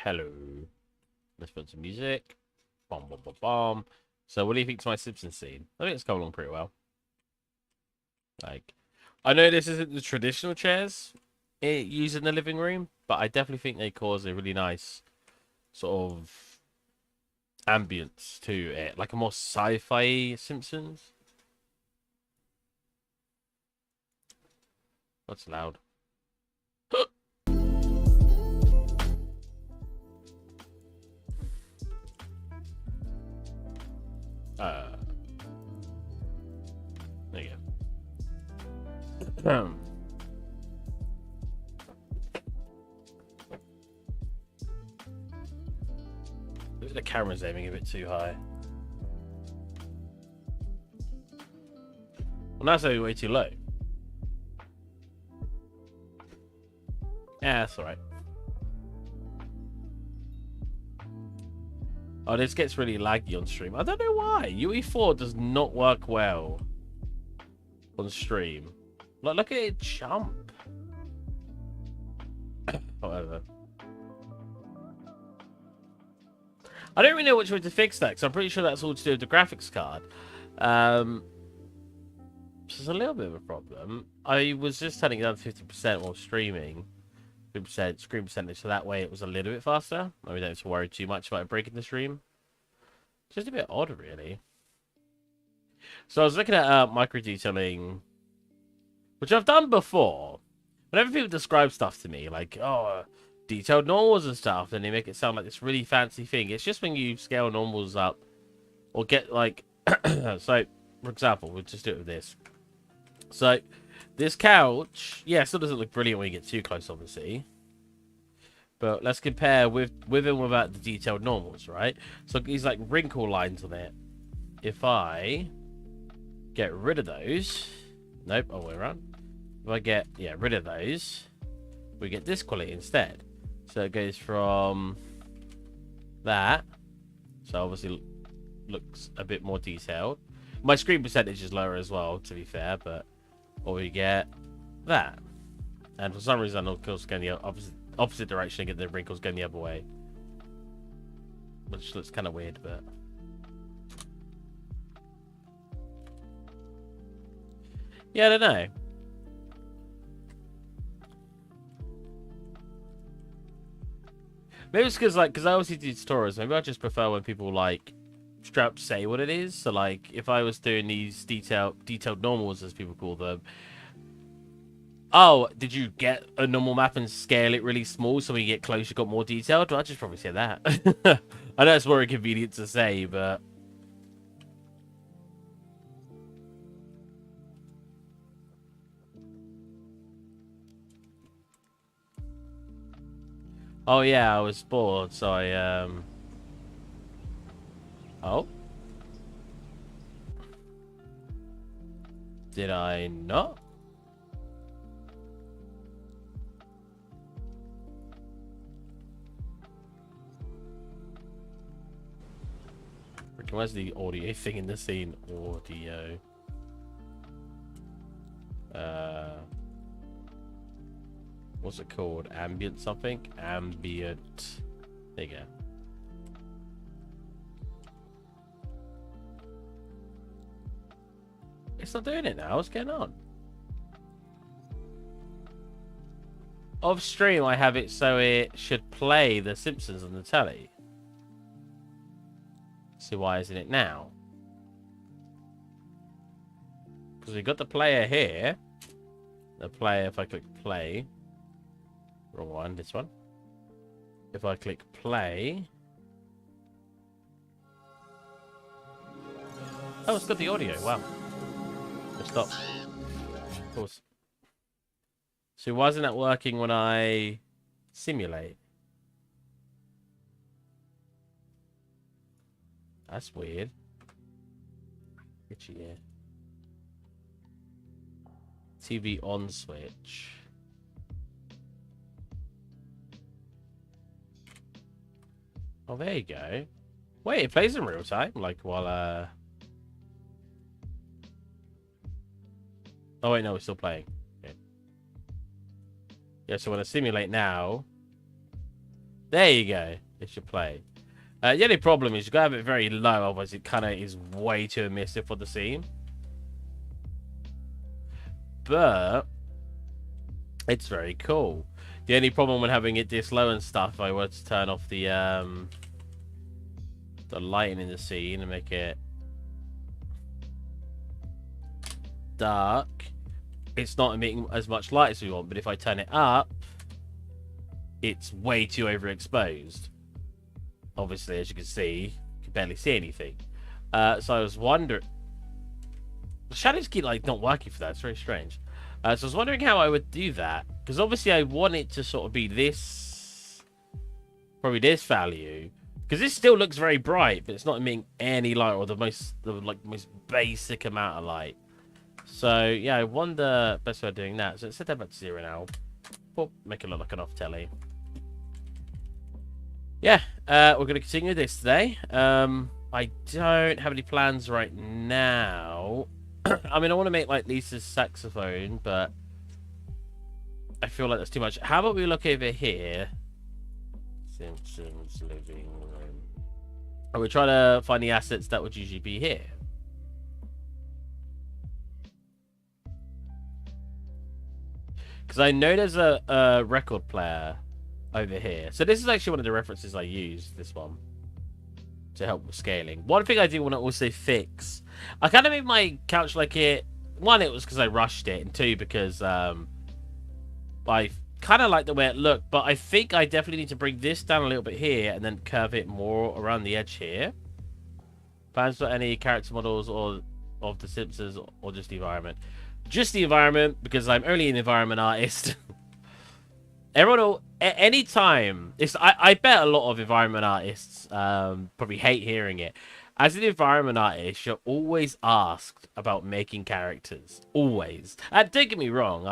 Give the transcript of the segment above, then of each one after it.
Hello. Let's put some music. Bom, bom, bom, bom. So, what do you think to my Simpsons scene? I think it's coming along pretty well. Like, I know this isn't the traditional chairs used in the living room, but I definitely think they cause a really nice sort of ambience to it, like a more sci-fi Simpsons. That's loud. There you go. The camera's aiming a bit too high. Well, that's aiming way too low. Yeah, that's alright. Oh, this gets really laggy on stream. I don't know why. UE4 does not work well on stream. Like, look at it jump. Whatever. I don't really know which way to fix that, because I'm pretty sure that's all to do with the graphics card. Which is a little bit of a problem. I was just turning it down to 50% while streaming. 50% screen percentage, so that way it was a little bit faster. I don't have to worry too much about breaking the stream. It's just a bit odd, really. So I was looking at micro detailing, which I've done before. Whenever people describe stuff to me, like, oh, detailed normals and stuff, and they make it sound like this really fancy thing. It's just when you scale normals up, or get, like, so, for example, we'll just do it with this. So, this couch, yeah, it still doesn't look brilliant when you get too close, obviously. But let's compare with and without the detailed normals, right? So, these, like, wrinkle lines on it. If I get rid of those, nope, all the way around. If I get, yeah, rid of those, we get this quality instead. So it goes from that. So obviously looks a bit more detailed. My screen percentage is lower as well, to be fair, but or we get that. And for some reason, of course, going the opposite direction, get the wrinkles going the other way, which looks kind of weird, but yeah, I don't know. Maybe it's because, like, because I obviously do tutorials. Maybe I just prefer when people, like, straight up say what it is. So, like, if I was doing these detailed normals, as people call them. Oh, did you get a normal map and scale it really small so when you get close you got more detailed? Well, I'd just probably say that. I know it's more inconvenient to say, but... Oh, yeah, I was bored, so I, Oh? Did I not? Where's the audio thing in the scene? Audio. What's it called? Ambient something? Ambient. There you go. It's not doing it now. What's going on? Off stream, I have it so it should play The Simpsons on the telly. So why isn't it now? Because we've got the player here. The player, if I click play. Wrong one, this one. If I click play. Oh, it's got the audio. Wow. Just stop. Of course. So why isn't that working when I simulate? That's weird. Get you here. TV on switch. Oh, there you go. Wait, it plays in real time, like while Oh wait, no, we're still playing. Okay. Yeah, so when I simulate now, There you go. It should play. The only problem is you gotta have it very low, otherwise it kind of is way too emissive for the scene. But it's very cool. The only problem with having it this low and stuff, if I were to turn off the lighting in the scene and make it dark, it's not emitting as much light as we want. But if I turn it up, it's way too overexposed. Obviously, as you can see, you can barely see anything. So I was wondering, the shadows keep like not working for that. It's very strange. So I was wondering how I would do that, because obviously I want it to sort of be this, probably this value, because this still looks very bright, but it's not emitting any light, or the most basic amount of light. So yeah, I wonder best way of doing that. So let's set that back to 0 now. Oh, make it look like an off telly. Yeah, we're going to continue this today. I don't have any plans right now. I mean, I want to make like Lisa's saxophone, but I feel like that's too much. How about we look over here? Simpsons living room. And we try to find the assets that would usually be here. Because I know there's a record player over here. So this is actually one of the references I used, this one, to help with scaling. One thing I do want to also fix, I kind of made my couch like it. One, it was because I rushed it, and two, because I kind of like the way it looked, but I think I definitely need to bring this down a little bit here and then curve it more around the edge here. Plans for any character models or of the Simpsons, or just the environment? Just the environment, because I'm only an environment artist. Everyone will, anytime, I bet a lot of environment artists probably hate hearing it. As an environment artist, you're always asked about making characters. Always. And don't get me wrong,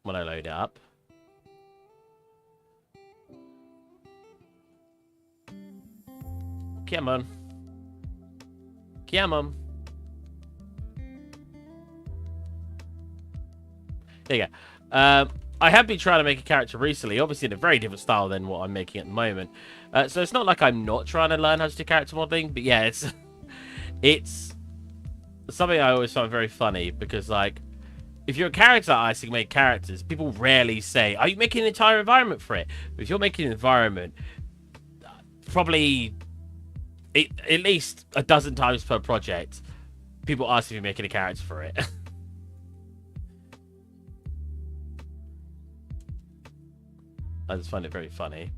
when I load it up. Come on. Come on. There you go. I have been trying to make a character recently, obviously in a very different style than what I'm making at the moment. So it's not like I'm not trying to learn how to do character modeling, but yeah, it's something I always find very funny, because like, if you're a character artist and make characters, people rarely say, are you making an entire environment for it? But if you're making an environment, probably at least a dozen times per project, people ask if you're making a character for it. I just find it very funny.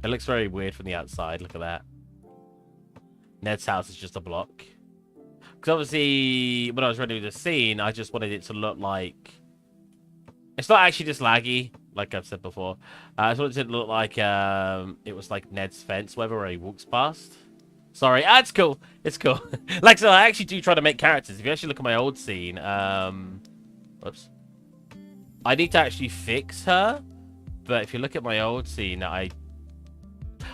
It looks very weird from the outside. Look at that. Ned's house is just a block. Because obviously, when I was running the scene, I just wanted it to look like... It's not actually just laggy, like I've said before. I just wanted it to look like it was like Ned's fence, wherever he walks past. Sorry, it's cool. It's cool. Like, so I actually do try to make characters. If you actually look at my old scene, whoops. I need to actually fix her. But if you look at my old scene, I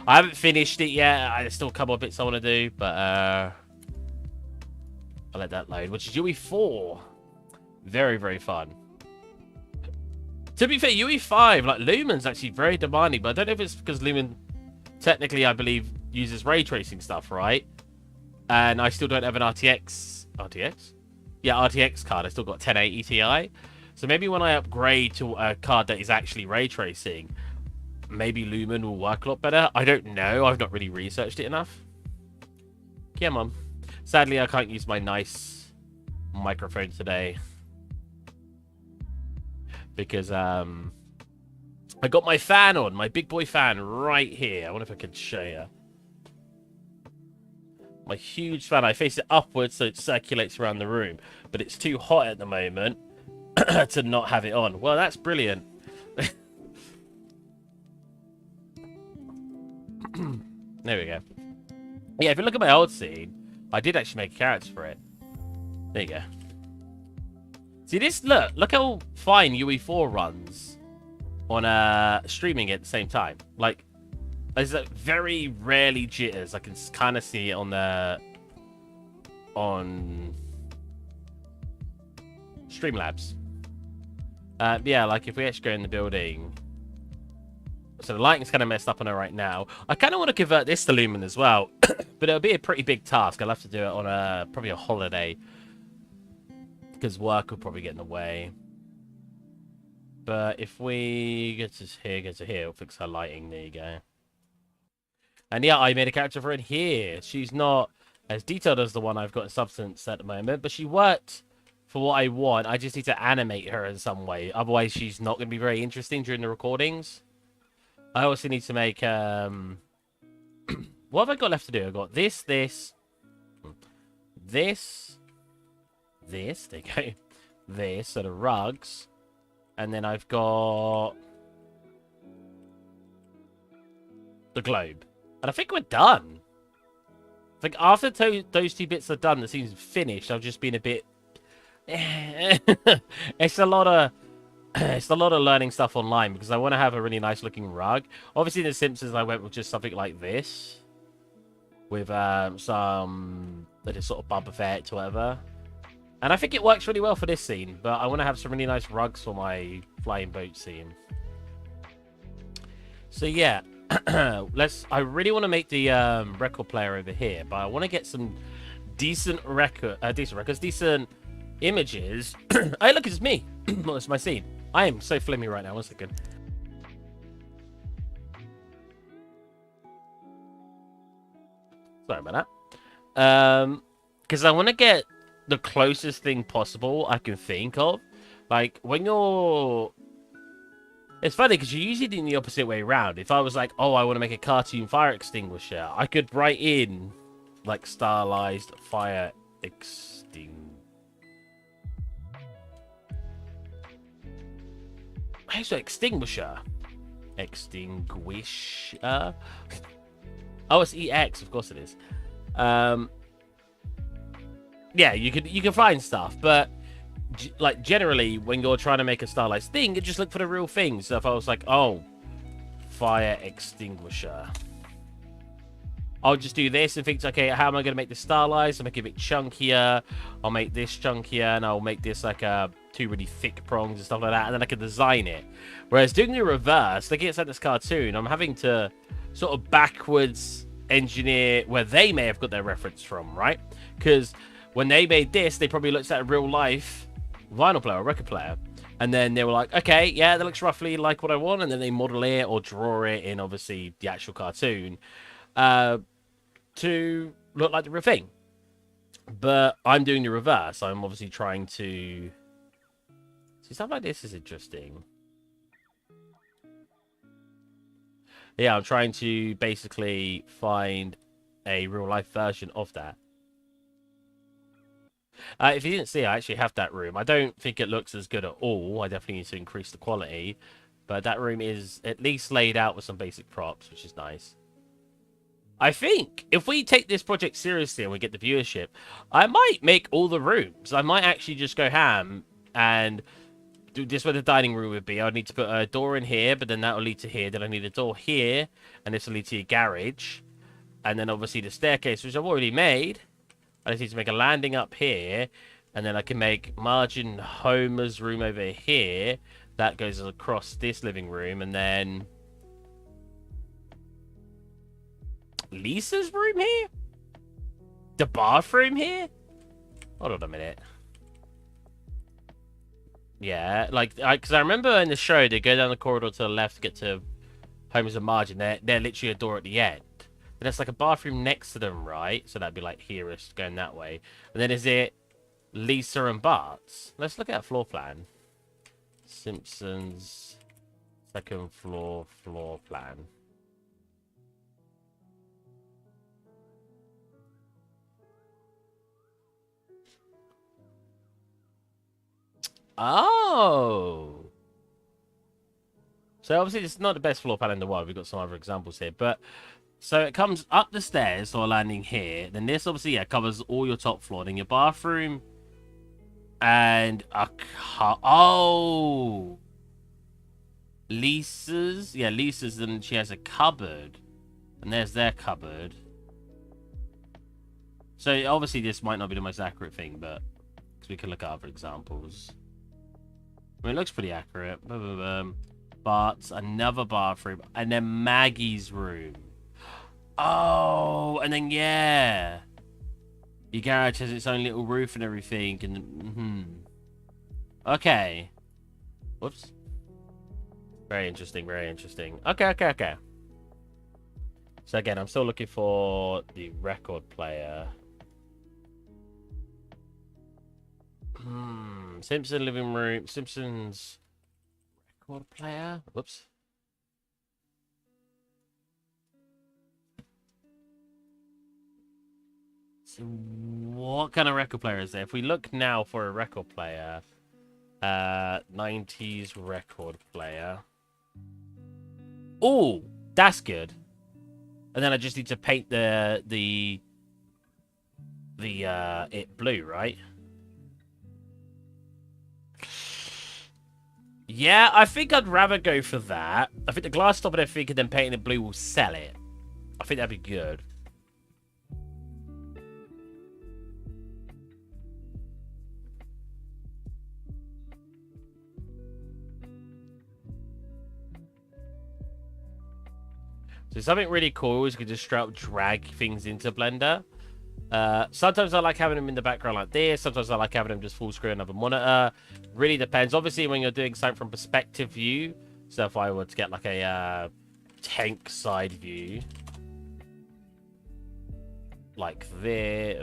haven't finished it yet. There's still a couple of bits I want to do, but I'll let that load, which is UE4. Very, very fun. To be fair, UE5, like Lumen's actually very demanding, but I don't know if it's because Lumen technically, I believe, uses ray tracing stuff, right? And I still don't have an RTX. Yeah, RTX card. I still got 1080 Ti. So maybe when I upgrade to a card that is actually ray tracing, maybe Lumen will work a lot better. I don't know. I've not really researched it enough. Yeah, Mum. Sadly, I can't use my nice microphone today, because I got my fan on, my big boy fan right here. I wonder if I could show you. My huge fan. I face it upwards so it circulates around the room, but it's too hot at the moment to not have it on. Well, that's brilliant. There we go. Yeah, if you look at my old scene, I did actually make a character for it. There you go. See this? Look how fine UE4 runs on streaming at the same time. Like, there's very rarely jitters. I can kind of see it on Streamlabs. Yeah, like if we actually go in the building. So the lighting's kind of messed up on her right now. I kind of want to convert this to lumen as well, but it'll be a pretty big task. I'll have to do it on probably a holiday, because work will probably get in the way. But if we go to here, it'll fix her lighting. There you go. And yeah, I made a character for it here. She's not as detailed as the one I've got in Substance at the moment, but she worked for what I want. I just need to animate her in some way. Otherwise, she's not going to be very interesting during the recordings. I also need to make... what have I got left to do? I've got this. There you go. This, so the rugs. And then I've got... the globe. And I think we're done. I think after those two bits are done, that seems finished. I've just been a bit... it's a lot of learning stuff online, because I want to have a really nice looking rug. Obviously, in The Simpsons, I went with just something like this. With some... just sort of bump effect or whatever. And I think it works really well for this scene. But I want to have some really nice rugs for my flying boat scene. So yeah. I really want to make the record player over here, but I want to get some decent images. Hey, look, it's me. Well, it's my scene. I am so flimmy right now. 1 second. Sorry about that. Because I want to get the closest thing possible I can think of. Like, when you're... It's funny, because you're usually doing the opposite way around. If I was like, oh, I want to make a cartoon fire extinguisher, I could write in, like, stylized fire extinguisher. Extinguisher? Oh, it's EX, of course it is. Yeah, you can find stuff, but... like, generally, when you're trying to make a stylized thing, you just look for the real thing. So if I was like, oh, fire extinguisher, I'll just do this and think, okay, how am I going to make this stylized? I'll make it a bit chunkier. I'll make this chunkier, and I'll make this like two really thick prongs and stuff like that, and then I can design it. Whereas doing the reverse, looking at this cartoon, I'm having to sort of backwards engineer where they may have got their reference from, right? Because when they made this, they probably looked at a real life vinyl player or record player, and then they were like, okay, yeah, that looks roughly like what I want, and then they model it or draw it in, obviously, the actual cartoon to look like the real thing. But I'm doing the reverse. I'm obviously trying to see stuff like this is interesting. Yeah, I'm trying to basically find a real life version of that. If you didn't see, I actually have that room. I don't think it looks as good at all. I definitely need to increase the quality. But that room is at least laid out with some basic props, which is nice. I think if we take this project seriously and we get the viewership, I might make all the rooms. I might actually just go ham and do this where the dining room would be. I'd need to put a door in here, but then that will lead to here. Then I need a door here, and this will lead to your garage. And then obviously the staircase, which I've already made. I just need to make a landing up here, and then I can make Margin Homer's room over here. That goes across this living room, and then Lisa's room here? The bathroom here? Hold on a minute. Yeah, like, because I remember in the show, they go down the corridor to the left to get to Homer's and Margin. They're literally a door at the end. And there's like a bathroom next to them, right? So that'd be like here-ish, going that way. And then is it Lisa and Bart's? Let's look at a floor plan. Simpsons second floor plan. Oh! So obviously it's not the best floor plan in the world. We've got some other examples here, but... So it comes up the stairs, so a landing here. Then this obviously, yeah, covers all your top floor. Then your bathroom and a oh, Lisa's, yeah, Lisa's. Then she has a cupboard, and there's their cupboard. So obviously this might not be the most accurate thing, but because we can look at other examples. I mean, it looks pretty accurate. But another bathroom. And then Maggie's room. Oh, and then, yeah. Your garage has its own little roof and everything. And Okay. Whoops. Very interesting, very interesting. Okay. So again, I'm still looking for the record player. Simpson living room. Simpsons record player. Whoops. So what kind of record player is there? If we look now for a record player, 90s record player. Oh, that's good. And then I just need to paint it blue, right? Yeah, I think I'd rather go for that. I think the glass top and everything, and then painting it blue will sell it. I think that'd be good. So something really cool is you can just straight up drag things into Blender. Sometimes I like having them in the background like this. Sometimes I like having them just full screen on another monitor. Really depends. Obviously, when you're doing something from perspective view, so if I were to get like a tank side view, like this.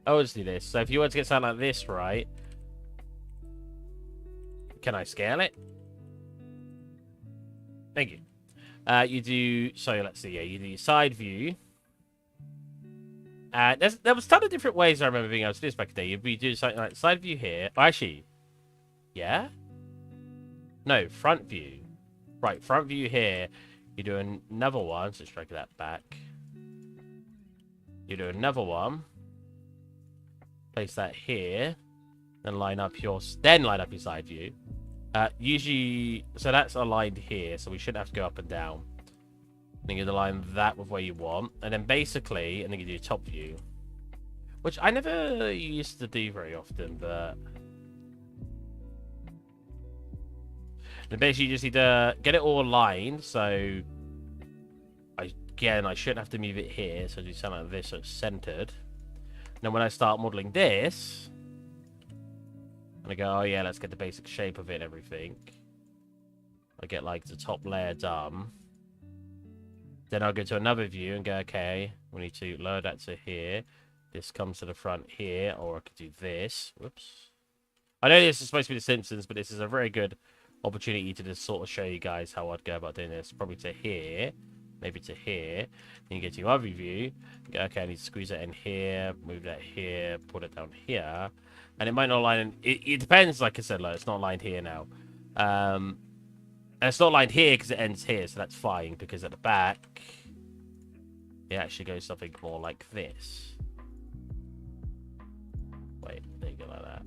Oh, let's do this. So if you were to get something like this, right? Can I scale it? Thank you. You do, so let's see, yeah, you do your side view. There was a ton of different ways I remember being able to do this back in the day. You do something like side view here. Oh, actually, yeah? No, front view. Right, front view here. You do another one, so let's drag that back. You do another one. Place that here. Then line up your side view. Usually, so that's aligned here, so we shouldn't have to go up and down. Then you align that with where you want, and then basically, and then you do top view, which I never used to do very often, but then basically you just need to get it all aligned. So I shouldn't have to move it here, so do something like this, so it's centered. And then when I start modeling this, and I go, oh yeah, let's get the basic shape of it and everything. I get like the top layer done. Then I'll go to another view and go, okay, we need to lower that to here. This comes to the front here, or I could do this. Whoops. I know this is supposed to be The Simpsons, but this is a very good opportunity to just sort of show you guys how I'd go about doing this. Probably to here, maybe to here. Then you get to your other view. Go, okay, I need to squeeze that in here, move that here, put it down here. And it might not line in. It depends, like I said, like, it's not lined here now. And it's not lined here because it ends here, so that's fine, because at the back, it actually goes something more like this. Wait, there you go, like that.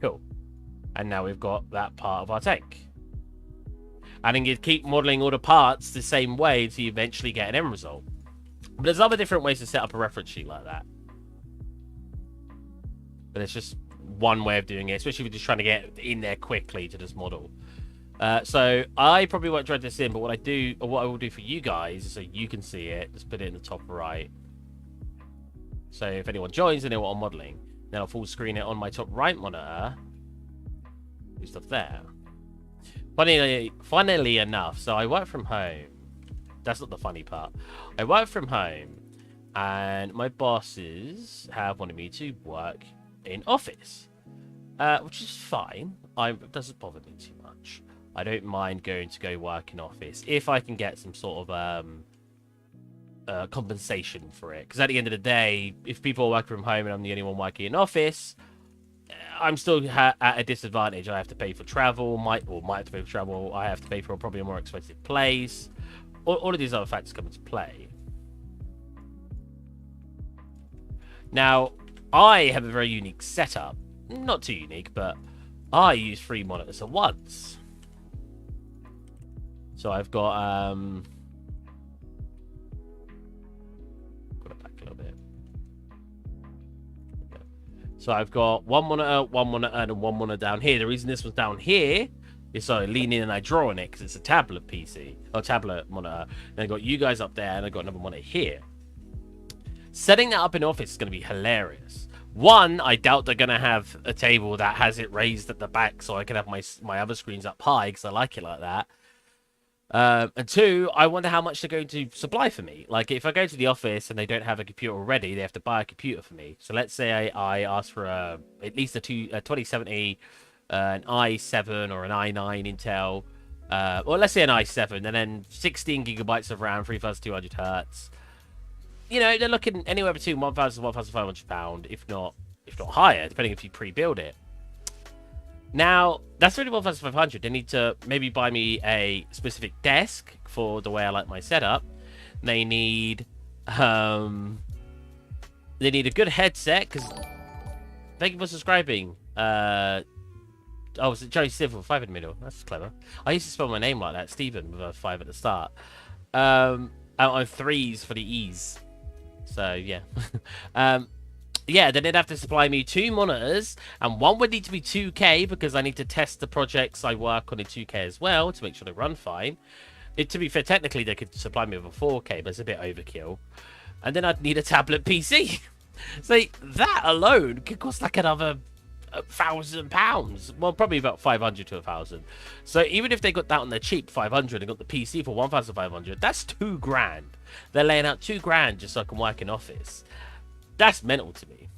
Cool. And now we've got that part of our tank. And then you keep modeling all the parts the same way until you eventually get an end result. But there's other different ways to set up a reference sheet like that. But it's just one way of doing it, especially if you're just trying to get in there quickly to just model. So I probably won't drag this in, but what I will do for you guys is so you can see it, just put it in the top right. So if anyone joins and they want modeling, then I'll full screen it on my top right monitor. Do stuff there. Funnily enough, so I work from home. That's not the funny part. I work from home, and my bosses have wanted me to work in office, which is fine. It doesn't bother me too much. I don't mind going to work in office if I can get some sort of compensation for it. Because at the end of the day, if people are working from home and I'm the only one working in office, I'm still at a disadvantage. I have to pay for travel, might have to pay for travel. I have to pay for probably a more expensive place. All of these other factors come into play. Now, I have a very unique setup. Not too unique, but I use 3 monitors at once. So I've got got it back a little bit. Okay. So I've got one monitor, and one monitor down here. The reason this was down here is so I lean in and I draw on it because it's a tablet PC or tablet monitor. And I got you guys up there, and I got another monitor here. Setting that up in Office is going to be hilarious. One, I doubt they're going to have a table that has it raised at the back so I can have my other screens up high because I like it like that. And two, I wonder how much they're going to supply for me. Like, if I go to the office and they don't have a computer already, they have to buy a computer for me. So let's say I ask for at least a 2070, an i7 or an i9 Intel, or let's say an i7, and then 16 gigabytes of RAM, 3200 hertz. You know, they're looking anywhere between £1,000 and £1,500, if not higher, depending if you pre-build it. Now, that's really £1,500. They need to maybe buy me a specific desk for the way I like my setup. They need a good headset, because thank you for subscribing. Oh, was it Joey Civil, 5 in the middle? That's clever. I used to spell my name like that, Stephen, with a 5 at the start. Out on 3s for the E's. So, yeah. Yeah, then they'd have to supply me 2 monitors, and one would need to be 2K, because I need to test the projects I work on in 2K as well, to make sure they run fine. To be fair, technically, they could supply me with a 4K, but it's a bit overkill. And then I'd need a tablet PC. So, that alone could cost like another £1,000. Well, probably about 500 to 1,000. So even if they got that on their cheap 500 and got the PC for 1,500, that's £2,000. They're laying out £2,000 just so I can work in Office. That's mental to me.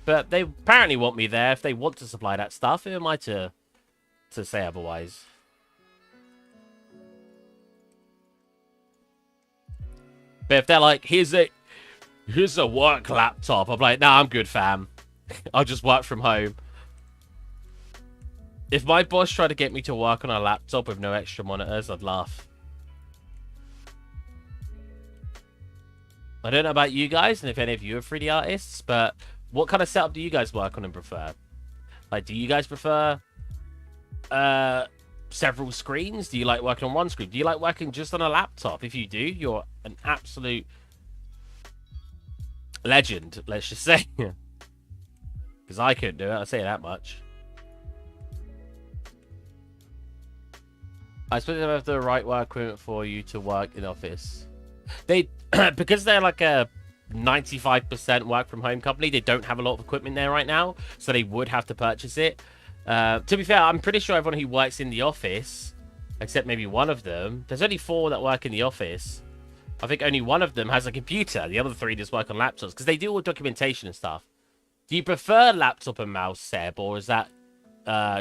But they apparently want me there. If they want to supply that stuff, who am I to say otherwise? But if they're like, here's a work laptop, I'm like, nah, I'm good, fam. I'll just work from home. If my boss tried to get me to work on a laptop with no extra monitors, I'd laugh. I don't know about you guys, and if any of you are 3D artists, but what kind of setup do you guys work on and prefer? Like, do you guys prefer several screens? Do you like working on one screen? Do you like working just on a laptop? If you do, you're an absolute legend, let's just say. Because I couldn't do it, I'll say that much. I suppose they have the right work equipment for you to work in Office. They, because they're like a 95% work from home company, they don't have a lot of equipment there right now, so they would have to purchase it. To be fair, I'm pretty sure everyone who works in the office, except maybe one of them, there's only 4 that work in the office. I think only one of them has a computer. The other 3 just work on laptops, because they do all documentation and stuff. Do you prefer laptop and mouse, Seb, or is that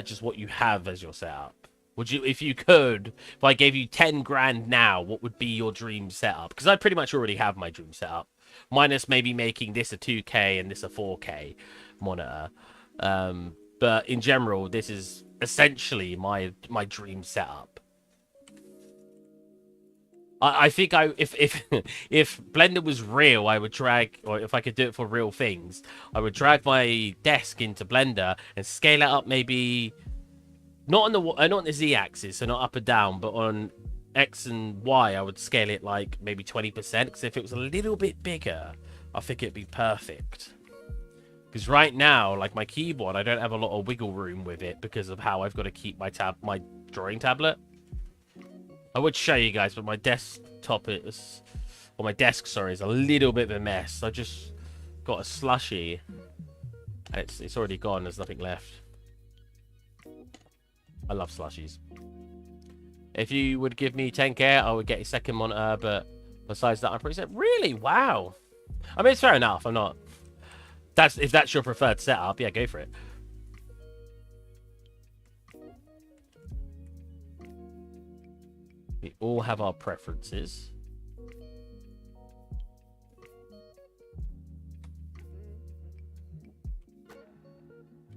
just what you have as your setup? Would you, if you could, if I gave you 10 grand now, what would be your dream setup? Because I pretty much already have my dream setup, minus maybe making this a 2K and this a 4K monitor. But in general, this is essentially my dream setup. I think if if Blender was real, I would drag, or if I could do it for real things, I would drag my desk into Blender and scale it up maybe not on the Z-axis, so not up and down, but on X and Y, I would scale it like maybe 20%. Because if it was a little bit bigger, I think it'd be perfect. Because right now, like my keyboard, I don't have a lot of wiggle room with it because of how I've got to keep my drawing tablet. I would show you guys, but my desktop is, or my desk, sorry, is a little bit of a mess. I just got a slushy. It's already gone. There's nothing left. I love slushies. If you would give me 10K, I would get a second monitor, but besides that, I'm pretty set. Really? Wow. I mean, it's fair enough. I'm not. If that's your preferred setup, yeah, go for it. We all have our preferences.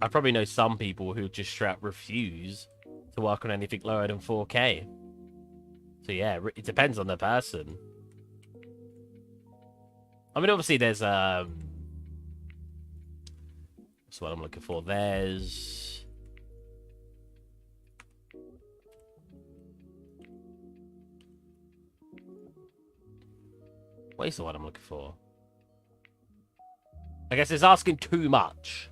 I probably know some people who just straight up refuse to work on anything lower than 4K. So yeah, it depends on the person. I mean, obviously there's that's what I'm looking for. There's What is the one I'm looking for? I guess it's asking too much.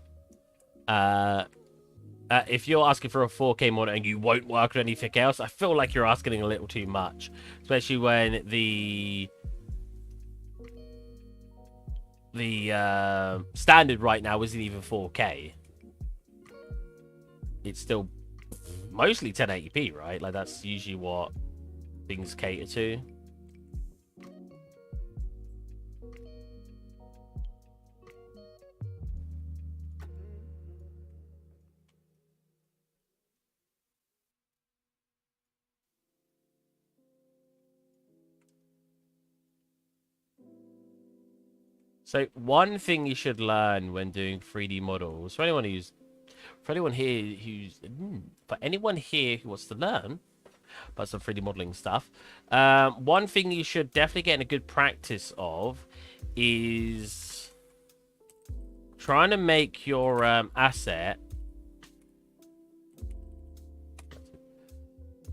If you're asking for a 4K monitor and you won't work with anything else, I feel like you're asking a little too much. Especially when the standard right now isn't even 4K. It's still mostly 1080p, right? Like, that's usually what things cater to. So one thing you should learn when doing 3D models, for anyone here who wants to learn about some 3D modeling stuff, one thing you should definitely get in a good practice of is trying to make your asset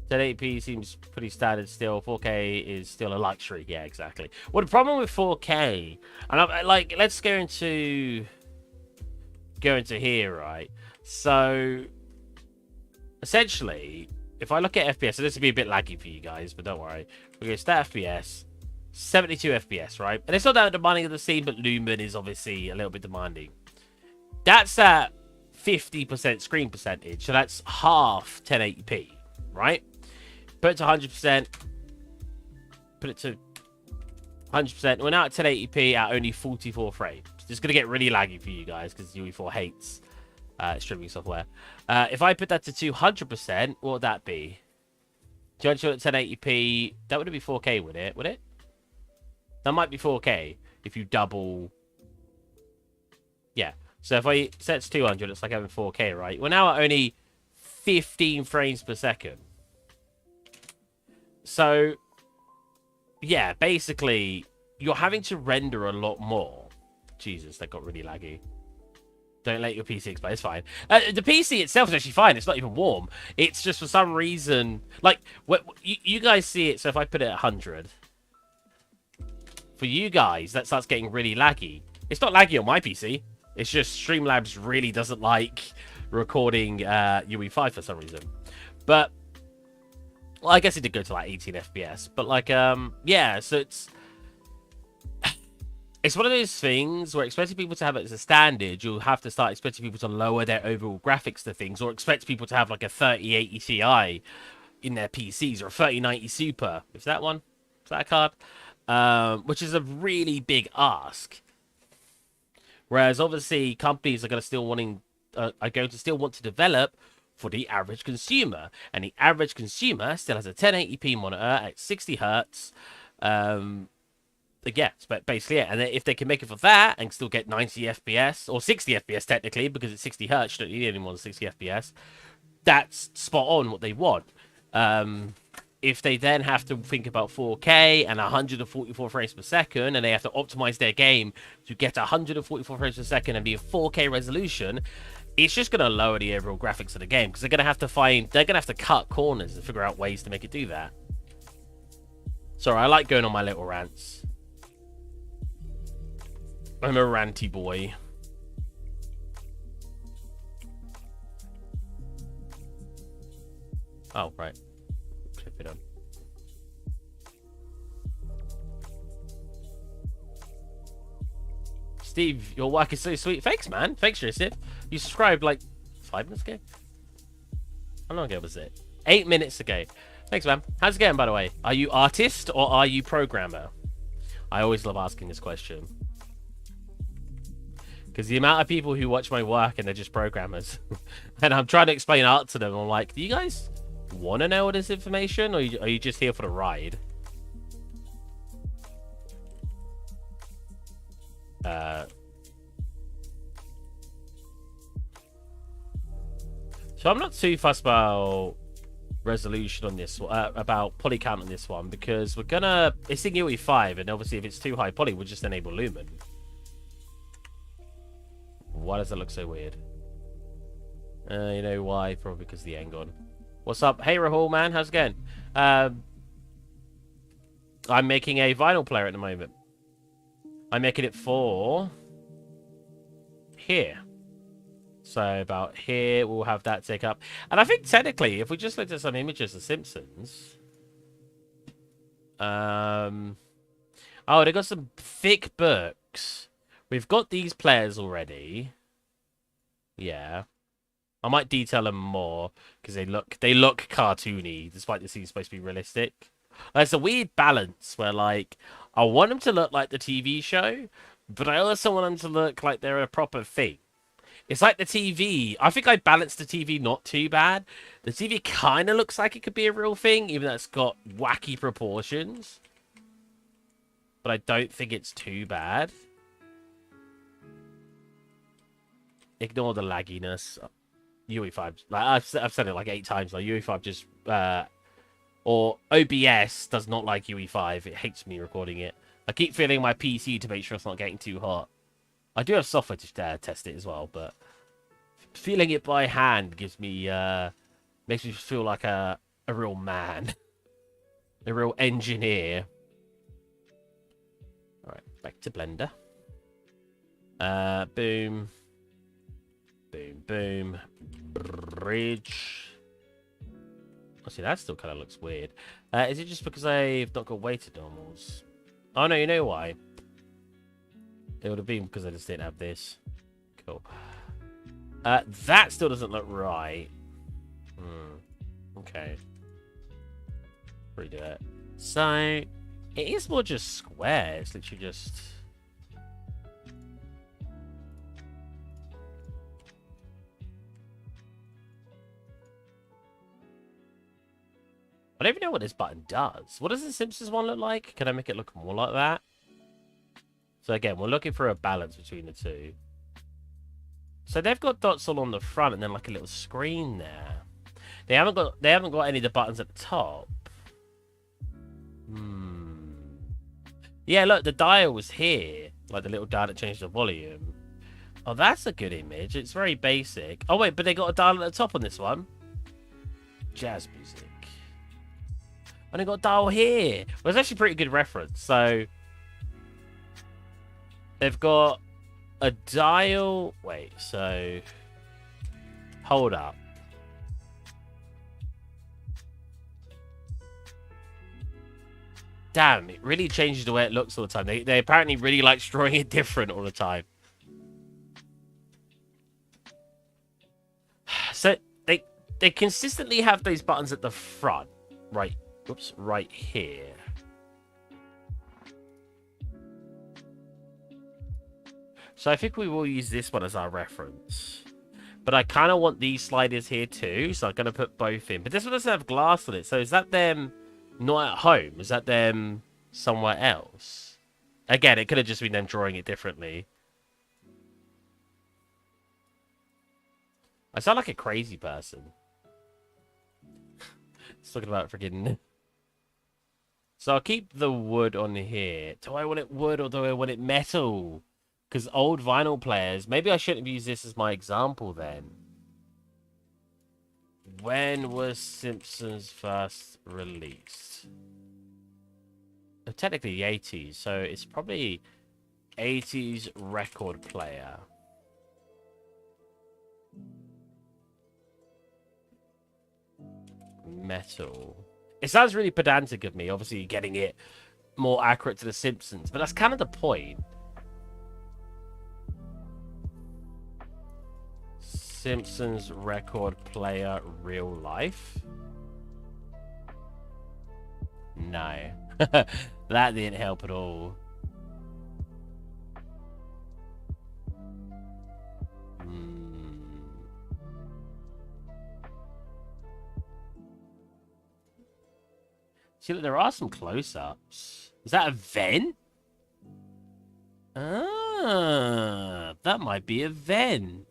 1080p seems pretty standard still. 4K is still a luxury. Yeah, exactly. Well, the problem with 4K, and I'm like, let's go into here, right? So, essentially, if I look at FPS, so this will be a bit laggy for you guys, but don't worry. We go stat FPS, 72 FPS, right? And it's not that demanding of the scene, but Lumen is obviously a little bit demanding. That's at 50% screen percentage, so that's half 1080p, right? Put it to 100%. Put it to 100%. We're now at 1080p at only 44 frames. This is going to get really laggy for you guys because UE4 hates streaming software. If I put that to 200%, what would that be? 200 at 1080p. That wouldn't be 4K, would it? Would it? That might be 4K if you double. Yeah. So if I set it to 200, it's like having 4K, right? We're now at only 15 frames per second. So, yeah, basically, you're having to render a lot more. Jesus, that got really laggy. Don't let your PC expire. It's fine. The PC itself is actually fine. It's not even warm. It's just for some reason... Like, you guys see it, so if I put it at 100... For you guys, that starts getting really laggy. It's not laggy on my PC. It's just Streamlabs really doesn't like recording UE5 for some reason. But... Well, I guess it did go to like 18 FPS, but like, yeah, so it's one of those things where expecting people to have it as a standard, you'll have to start expecting people to lower their overall graphics to things, or expect people to have like a 3080 Ti in their PCs, or a 3090 Super. Is that one? Is that a card? Which is a really big ask. Whereas obviously companies are going to still want to develop for the average consumer, and the average consumer still has a 1080p monitor at 60 hertz. Yeah, but basically it. And if they can make it for that and still get 90 FPS or 60 FPS technically, because it's 60 hertz, you don't need any more than 60 FPS. That's spot on what they want. If they then have to think about 4K and 144 frames per second, and they have to optimize their game to get 144 frames per second and be a 4K resolution, it's just going to lower the overall graphics of the game, because they're going to have to cut corners and figure out ways to make it do that. Sorry, I like going on my little rants. I'm a ranty boy. Oh, right. Clip it on. Steve, your work is so sweet. Thanks, man. Thanks, Joseph. You subscribed like 5 minutes ago? How long ago was it? 8 minutes ago. Thanks, man. How's it going, by the way? Are you artist or are you programmer? I always love asking this question. Because the amount of people who watch my work and they're just programmers. And I'm trying to explain art to them. I'm like, do you guys want to know all this information? Or are you just here for the ride? So I'm not too fussed about resolution on this, about poly count on this one, because it's in UE5, and obviously if it's too high poly, we'll just enable Lumen. Why does that look so weird? You know why? Probably because of the angle. What's up? Hey Rahul, man, how's it going? I'm making a vinyl player at the moment. I'm making it for here. So about here, we'll have that take up. And I think technically, if we just looked at some images of Simpsons, oh, they got some thick books. We've got these players already. Yeah. I might detail them more because they look cartoony, despite this seems supposed to be realistic. There's a weird balance where, like, I want them to look like the TV show, but I also want them to look like they're a proper thing. It's like the TV. I think I balanced the TV not too bad. The TV kind of looks like it could be a real thing, even though it's got wacky proportions. But I don't think it's too bad. Ignore the lagginess. UE5, like I've said it like 8 times now. UE5 just or OBS does not like UE5. It hates me recording it. I keep feeling my PC to make sure it's not getting too hot. I do have software to test it as well, but feeling it by hand gives me makes me feel like a real man, a real engineer. All right, back to Blender. Boom. Boom, boom. Bridge. Oh, see, that still kind of looks weird. Is it just because I've not got weighted normals? Oh, no, you know why? It would have been because I just didn't have this. Cool. That still doesn't look right. Okay. Redo it. So, it is more just square. It's literally just... I don't even know what this button does. What does the Simpsons one look like? Can I make it look more like that? So again, we're looking for a balance between the two. So they've got dots all on the front and then like a little screen there. They haven't got any of the buttons at the top. Yeah, look, the dial was here. Like the little dial that changed the volume. Oh, that's a good image. It's very basic. Oh wait, but they got a dial at the top on this one. Jazz music. And I got a dial here. Well, it's actually a pretty good reference. So they've got a dial. Wait, so hold up. Damn, it really changes the way it looks all the time. They apparently really like drawing it different all the time. So they consistently have those buttons at the front, right? Oops, right here. So I think we will use this one as our reference. But I kind of want these sliders here too, so I'm going to put both in. But this one doesn't have glass on it, so is that them not at home? Is that them somewhere else? Again, it could have just been them drawing it differently. I sound like a crazy person. Just talking about freaking... So I'll keep the wood on here. Do I want it wood or do I want it metal? Because old vinyl players... Maybe I shouldn't use this as my example then. When was Simpsons first released? Oh, technically the 80s. So it's probably 80s record player. Metal. It sounds really pedantic of me, obviously getting it more accurate to the Simpsons, but that's kind of the point. Simpsons record player real life? No. That didn't help at all. See, look, there are some close-ups. Is that a vent? Ah, that might be a vent.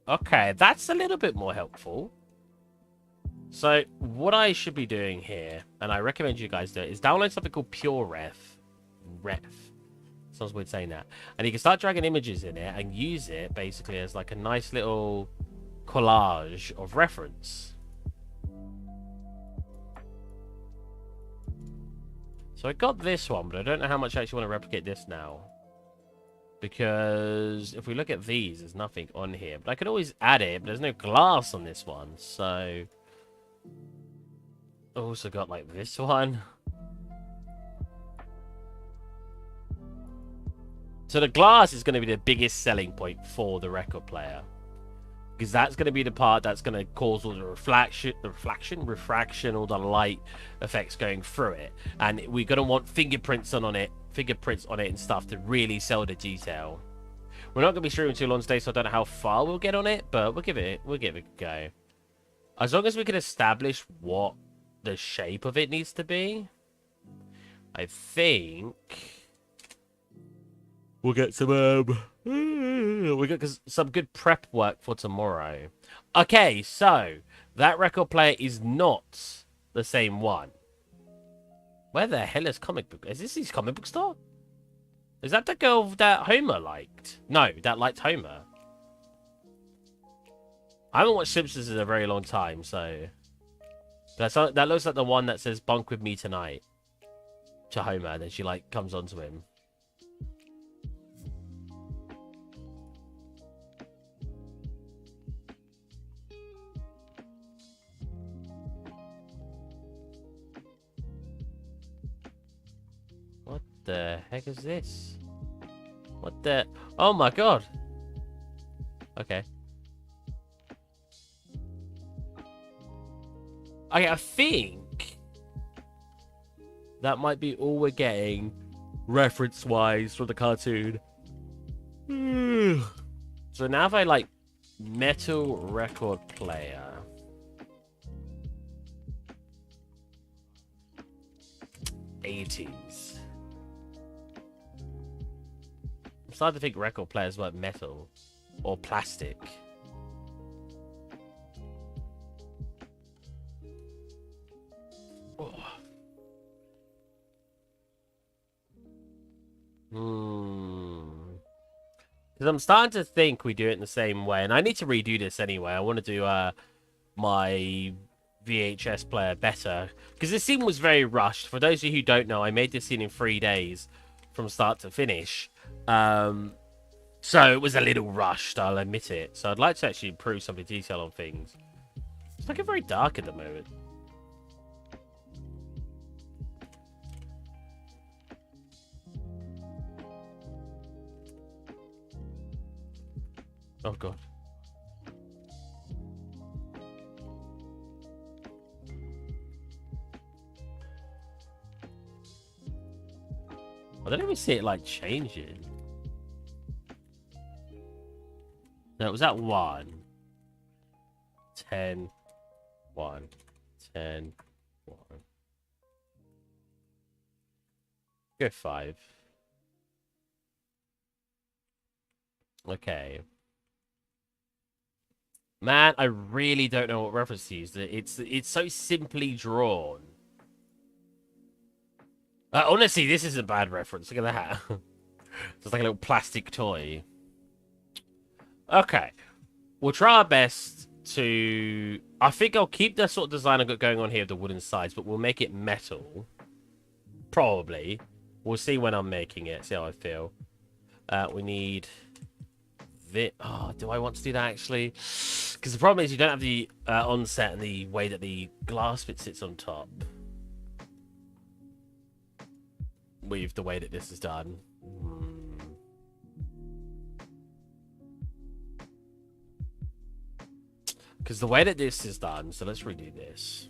Okay, that's a little bit more helpful. So, what I should be doing here, and I recommend you guys do it, is download something called PureRef. Sounds weird saying that. And you can start dragging images in it and use it basically as like a nice little collage of reference. So I got this one, but I don't know how much I actually want to replicate this now. Because if we look at these, there's nothing on here. But I could always add it, but there's no glass on this one. So I also got like this one. So the glass is going to be the biggest selling point for the record player. Because that's going to be the part that's going to cause all the refraction, all the light effects going through it. And we're going to want fingerprints on it and stuff to really sell the detail. We're not going to be streaming too long today, so I don't know how far we'll get on it, but we'll give it a go. As long as we can establish what the shape of it needs to be, I think we'll get some some good prep work for tomorrow. Okay, so that record player is not the same one. Where the hell is comic book? Is this his comic book store? Is that the girl that Homer liked? No, that liked Homer. I haven't watched Simpsons in a very long time, so that looks like the one that says "bunk with me tonight" to Homer, and then she like comes onto him. What the heck is this? What the? Oh my god. Okay. I think that might be all we're getting reference-wise from the cartoon. So now if I like metal record player. '80s. I'm starting to think record players were metal or plastic. Because I'm starting to think we do it in the same way, and I need to redo this anyway. I want to do my VHS player better, because this scene was very rushed. For those of you who don't know, I made this scene in 3 days from start to finish, so it was a little rushed, I'll admit it. So I'd like to actually improve some of the detail on things. It's looking very dark at the moment. Oh god. I don't even see it like changing. No, it was at 1. 10, 1, 10, 1. Go 5. Okay. Man, I really don't know what reference to use. It's so simply drawn. Honestly, this is a bad reference. Look at that. It's like a little plastic toy. Okay. We'll try our best to... I think I'll keep the sort of design I've got going on here with the wooden sides, but we'll make it metal. Probably. We'll see when I'm making it, see how I feel. We need... Oh, do I want to do that, actually? Because the problem is you don't have the onset and the way that the glass bit sits on top. With the way that this is done. Because the way that this is done, so let's redo this.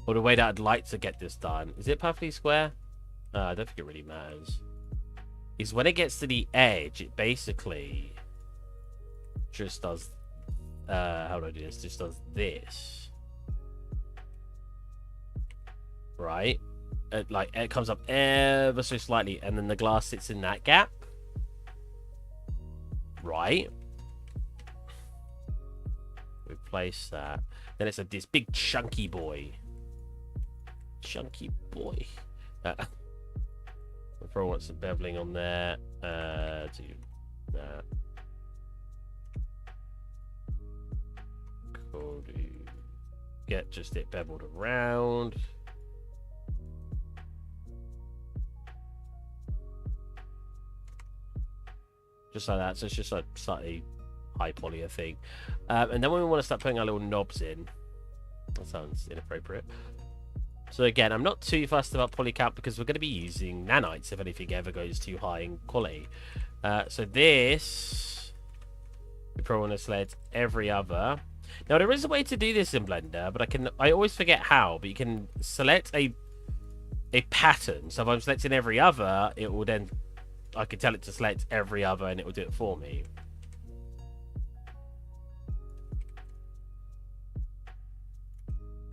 Or the way that I'd like to get this done. Is it perfectly square? I don't think it really matters. Is when it gets to the edge, it basically just does... how do I do this? Just does this. Right? It comes up ever so slightly, and then the glass sits in that gap. Right? Replace that. Then it's this big chunky boy. Chunky boy. I probably want some beveling on there. Do that. Cool. Get just it beveled around. just like that. So it's just a slightly high poly thing. And then when we want to start putting our little knobs in, that sounds inappropriate. So again, I'm not too fussed about poly count because we're going to be using nanites if anything ever goes too high in quality. So this, we probably want to select every other. Now there is a way to do this in Blender, but I always forget how. But you can select a pattern. So if I'm selecting every other, it will then, I can tell it to select every other, and it will do it for me.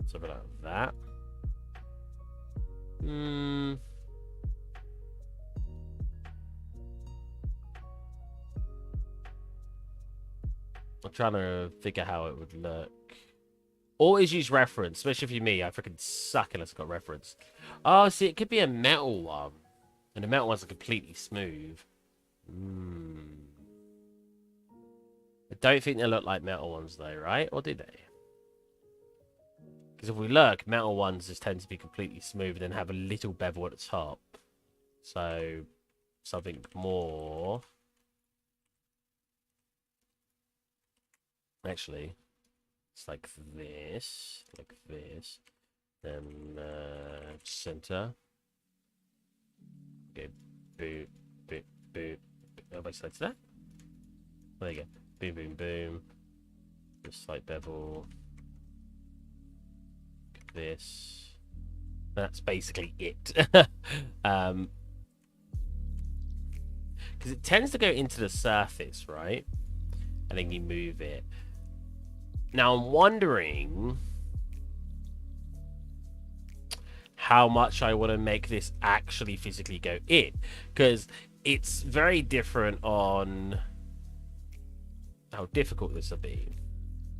Something like that. I'm trying to figure how it would look. Always use reference, especially for me. I freaking suck unless I've got reference. Oh, see, it could be a metal one. And the metal ones are completely smooth. I don't think they look like metal ones, though, right? Or do they? Because if we look, metal ones just tend to be completely smooth and then have a little bevel at the top. So, something more. Actually, it's like this. Then, center. Okay, boop, boop, boop. Have I selected that? There you go. Boom, boom, boom. Just slight bevel. This. That's basically it. Because it tends to go into the surface, right? And then you move it. Now I'm wondering how much I want to make this actually physically go in, because it's very different on how difficult this will be.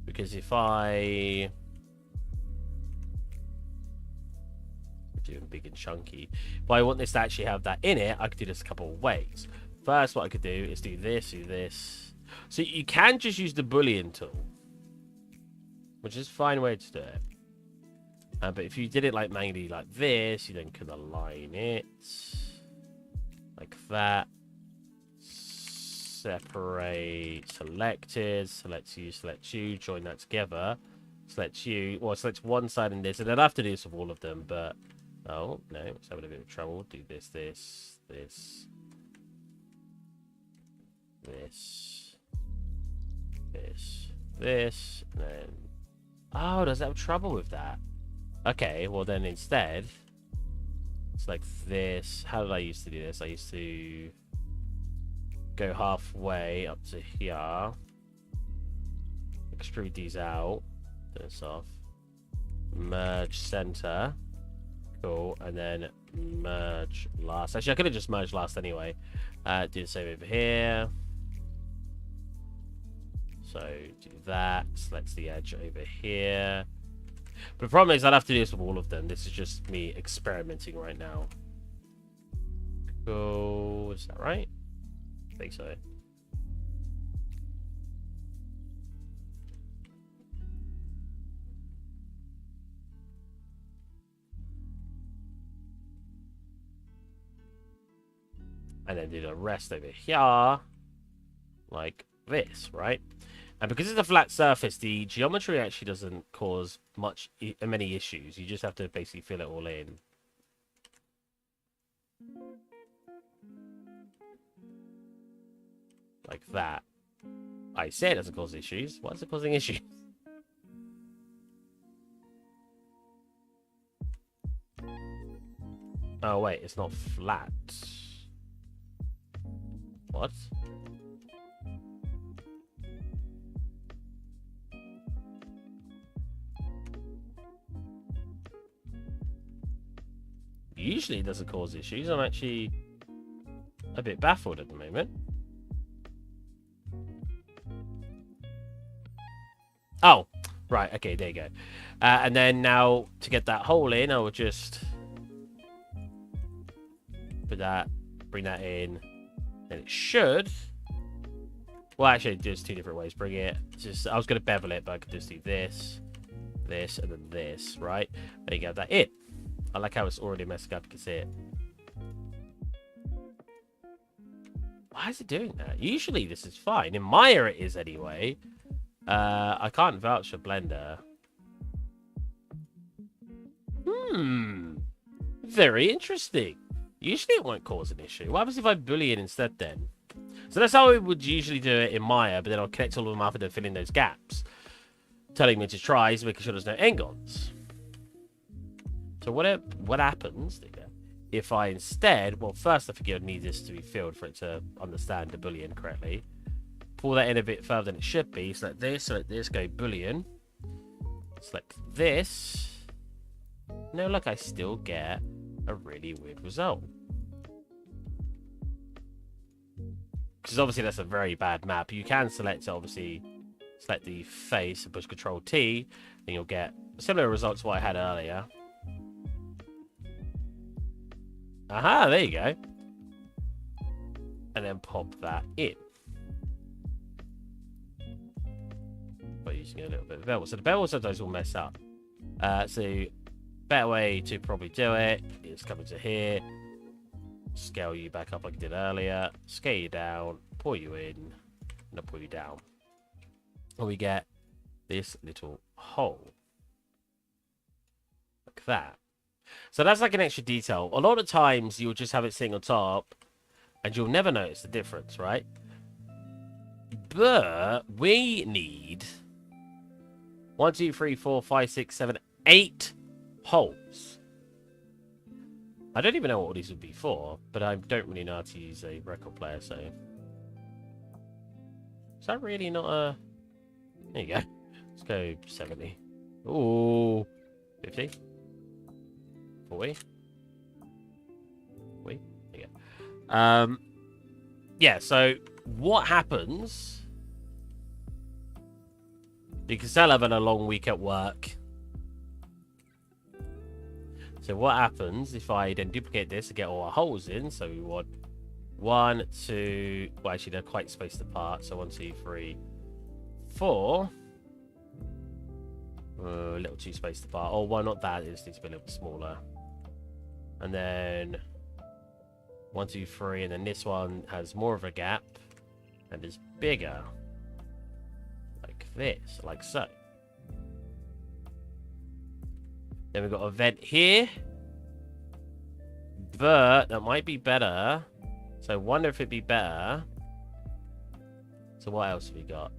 Because if I doing big and chunky, but I want this to actually have that in it, I could do this a couple of ways. First, what I could do is do this. So you can just use the Boolean Tool, which is a fine way to do it. But if you did it like manually like this, you then could align it like that. Separate selected, select you, join that together. Select you, well, select one side in this, and I'd have to do this with all of them, but oh no, it's having a bit of trouble. Do this, and then oh, does it have trouble with that? Okay, well then instead it's like this. How did I used to do this? I used to go halfway up to here, extrude these out, turn this off, merge center, cool, and then merge last. Actually, I could have just merged last anyway. Do the same over here. So do that, select the edge over here. But the problem is I'd have to do this with all of them. This is just me experimenting right now. Cool, is that right? I think so. And then do the rest over here, like this, right? And because it's a flat surface, the geometry actually doesn't cause many issues. You just have to basically fill it all in. Like that. I said it doesn't cause issues. Why is it causing issues? Oh, wait, it's not flat. What? Usually it doesn't cause issues. I'm actually a bit baffled at the moment. Oh, right. Okay, there you go. And then now to get that hole in, I will just put that, bring that in, and it should. Well, actually, there's two different ways. Bring it. Just I was going to bevel it, but I could just do this, this, and then this, right? And you get that in. I like how it's already messed up. You can see it. Why is it doing that? Usually this is fine. In Maya it is anyway. I can't vouch for Blender. Very interesting. Usually it won't cause an issue. What happens if I Boolean instead then? So that's how we would usually do it in Maya, but then I'll connect all of them up and then fill in those gaps. Telling me to try is making sure there's no n-gons. So what happens if I instead, well, first I think I need this to be filled for it to understand the Boolean correctly. Pull that in a bit further than it should be. Select this, go Boolean. Select this. No, look, I still get a really weird result. Because obviously that's a very bad map. You can select it, obviously, select the face and push Control T, and you'll get similar results to what I had earlier. Aha, there you go. And then pop that in. By using a little bit of bevel. So the bevel sometimes will mess up. So better way to probably do it is come into here, scale you back up like I did earlier, scale you down, pull you in, and I'll pull you down. And we get this little hole. Like that. So that's like an extra detail. A lot of times you'll just have it sitting on top and you'll never notice the difference, right? But we need 1, 2, 3, 4, 5, 6, 7, 8 holes. I don't even know what these would be for, but I don't really know how to use a record player, so... Is that really not a... There you go. Let's go 70. Ooh. 50. 40. 40. There you go. Yeah, so what happens... Because they're having a long week at work. So what happens if I then duplicate this to get all our holes in? So we want 1, 2... Well, actually, they're quite spaced apart. So 1, 2, 3, 4. A little too spaced apart. Oh, well, not that. It just needs to be a little bit smaller. And then 1, 2, 3. And then this one has more of a gap and is bigger. Like this. Like so. Then we've got a vent here. But that might be better. So I wonder if it'd be better. So what else have we got?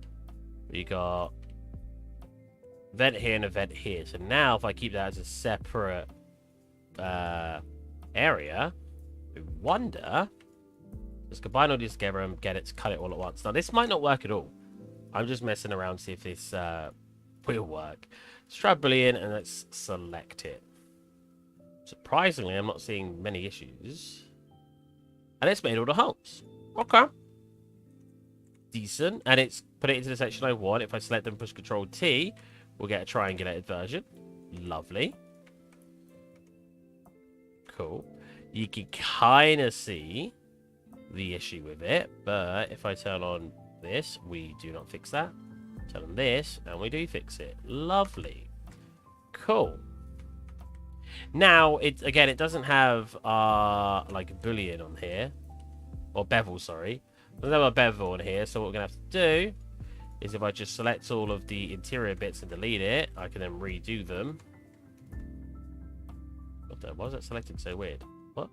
We got vent here and a vent here. So now if I keep that as a separate area, I wonder... Let's combine all these together and get it to cut it all at once. Now this might not work at all. I'm just messing around to see if this will work. Let's try Boolean and let's select it. Surprisingly, I'm not seeing many issues. And it's made all the holes. Okay. Decent. And it's put it into the section I want. If I select and push Control T, we'll get a triangulated version. Lovely. Cool. You can kind of see the issue with it. But if I turn on this, we do not fix that. Turn on this, and we do fix it. Lovely. Cool. Now, it doesn't have like Boolean on here. Or bevel, sorry. There's no bevel on here, so what we're going to have to do is if I just select all of the interior bits and delete it, I can then redo them. What the? Why is that selected so weird? What?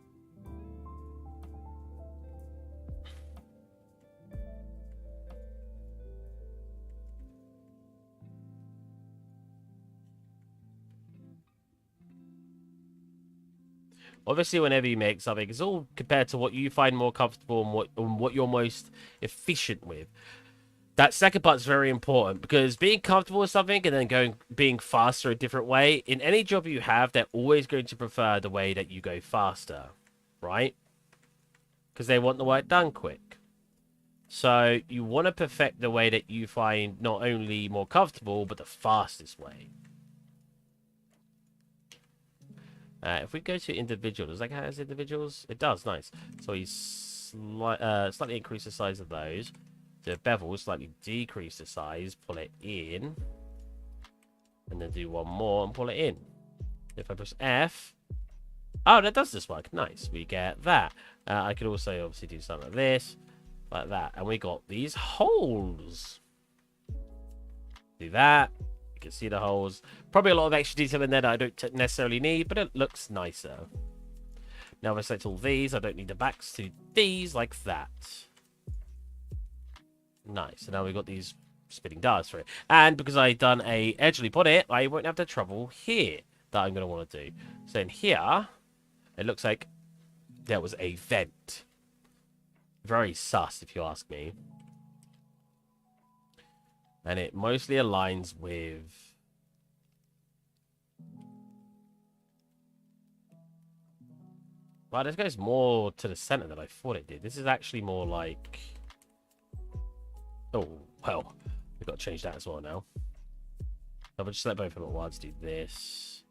Obviously, whenever you make something, it's all compared to what you find more comfortable and what you're most efficient with. That second part is very important because being comfortable with something and then being faster a different way, in any job you have, they're always going to prefer the way that you go faster, right? Because they want the work done quick. So you want to perfect the way that you find not only more comfortable, but the fastest way. If we go to individual, does that count as individuals? It does, nice. So we slightly increase the size of those. The bevel, slightly decrease the size, pull it in. And then do one more and pull it in. If I press F... Oh, that does this work. Nice. We get that. I could also obviously do something like this. like that. And we got these holes. Do that. You can see the holes. Probably a lot of extra detail in there that I don't necessarily need, but it looks nicer. Now if I select all these, I don't need the backs to these like that. Nice. So now we've got these spinning darts for it. And because I've done a edge loop on it, I won't have the trouble here that I'm going to want to do. So in here, it looks like there was a vent. Very sus, if you ask me. And it mostly aligns with... Wow, this goes more to the center than I thought it did. This is actually more like... Oh, well. We've got to change that as well now. I'll just let both of them at once do this.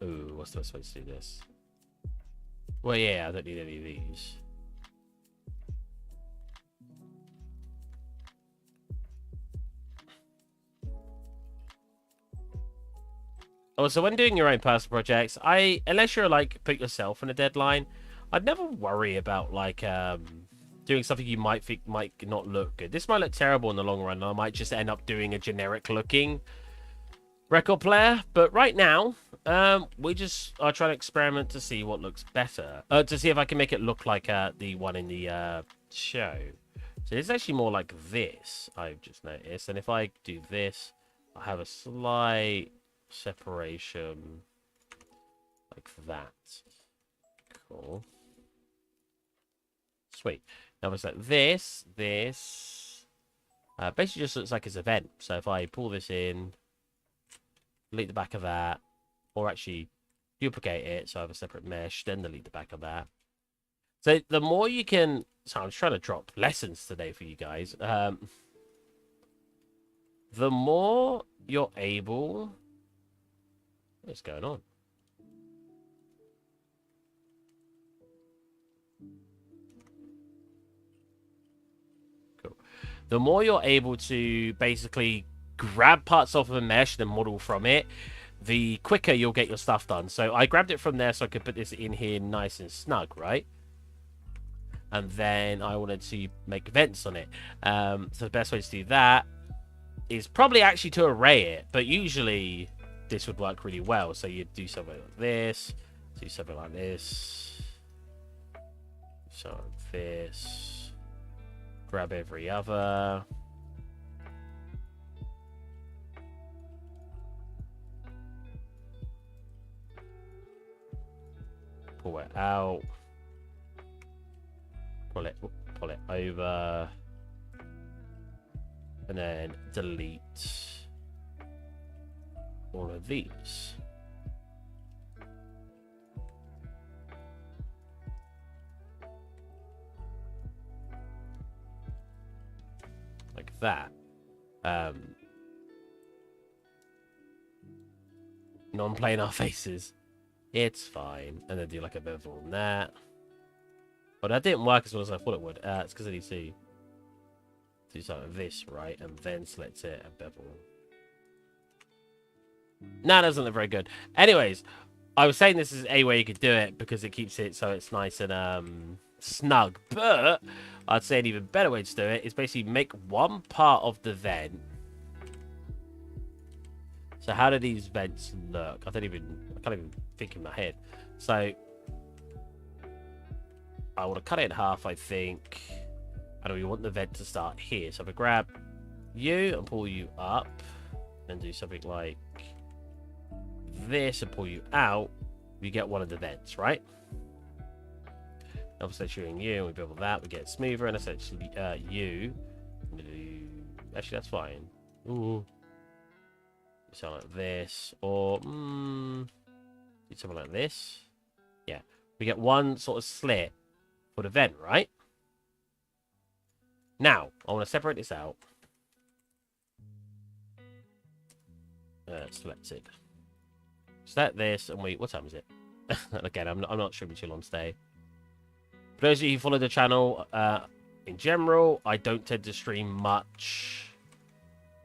Ooh, what's the best way to do this? Well, yeah, I don't need any of these. Oh, so when doing your own personal projects, unless you're like put yourself in a deadline, I'd never worry about like doing something you might think might not look good. This might look terrible in the long run, and I might just end up doing a generic looking record player. But right now, we just are trying to experiment to see what looks better. To see if I can make it look like the one in the show. So it's actually more like this, I've just noticed. And if I do this, I have a slight separation like that. Cool. Sweet. Now it's like this basically just looks like it's a vent. So if I pull this in, delete the back of that, or actually duplicate it so I have a separate mesh, then delete the back of that. So the more you can... So I'm trying to drop lessons today for you guys. The more you're able... What's going on? Cool. The more you're able to basically grab parts off of a mesh and model from it, the quicker you'll get your stuff done. So I grabbed it from there so I could put this in here nice and snug, right? And then I wanted to make vents on it. So the best way to do that is probably actually to array it, but usually this would work really well. So you'd do something like this, do something like this, something like this, grab every other. Pull it out, pull it over, and then delete all of these. Like that. Non-planar faces. It's fine. And then do like a bevel on that. But that didn't work as well as I thought it would. It's because I need to do something like this, right? And then select it and bevel. Nah, that doesn't look very good. Anyways, I was saying this is a way you could do it because it keeps it so it's nice and snug. But I'd say an even better way to do it is basically make one part of the vent. So how do these vents look? I can't even think in my head. So I want to cut it in half, I think. And we want the vent to start here. So if I grab you and pull you up and do something like this and pull you out, we get one of the vents, right? Obviously shooting you and we build that, we get smoother, and essentially you. Actually, that's fine. Ooh. Something like this, or do something like this. Yeah, we get one sort of slit for the vent, right? Now, I want to separate this out. Selected. Select this, and what time is it? Again, I'm not streaming too long today. For those of you who follow the channel, in general, I don't tend to stream much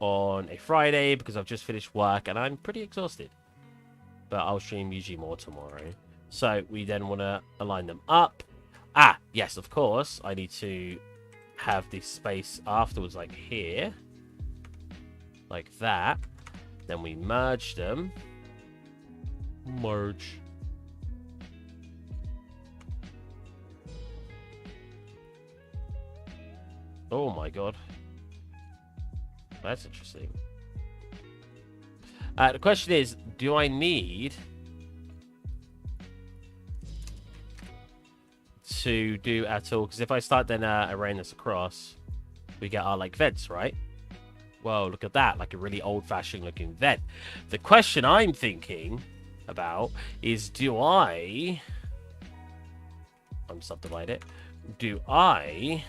on a Friday because I've just finished work and I'm pretty exhausted. but I'll stream usually more tomorrow. So we then want to align them up. Ah, yes, of course. I need to have this space afterwards, like here. Like that. Then we merge them. Merge. Oh my god. That's interesting. The question is, do I need to do at all? Because if I start then arraying this across, we get our like vents, right? Whoa, look at that, like a really old-fashioned looking vent. The question I'm thinking about is, do I subdivide it? Do I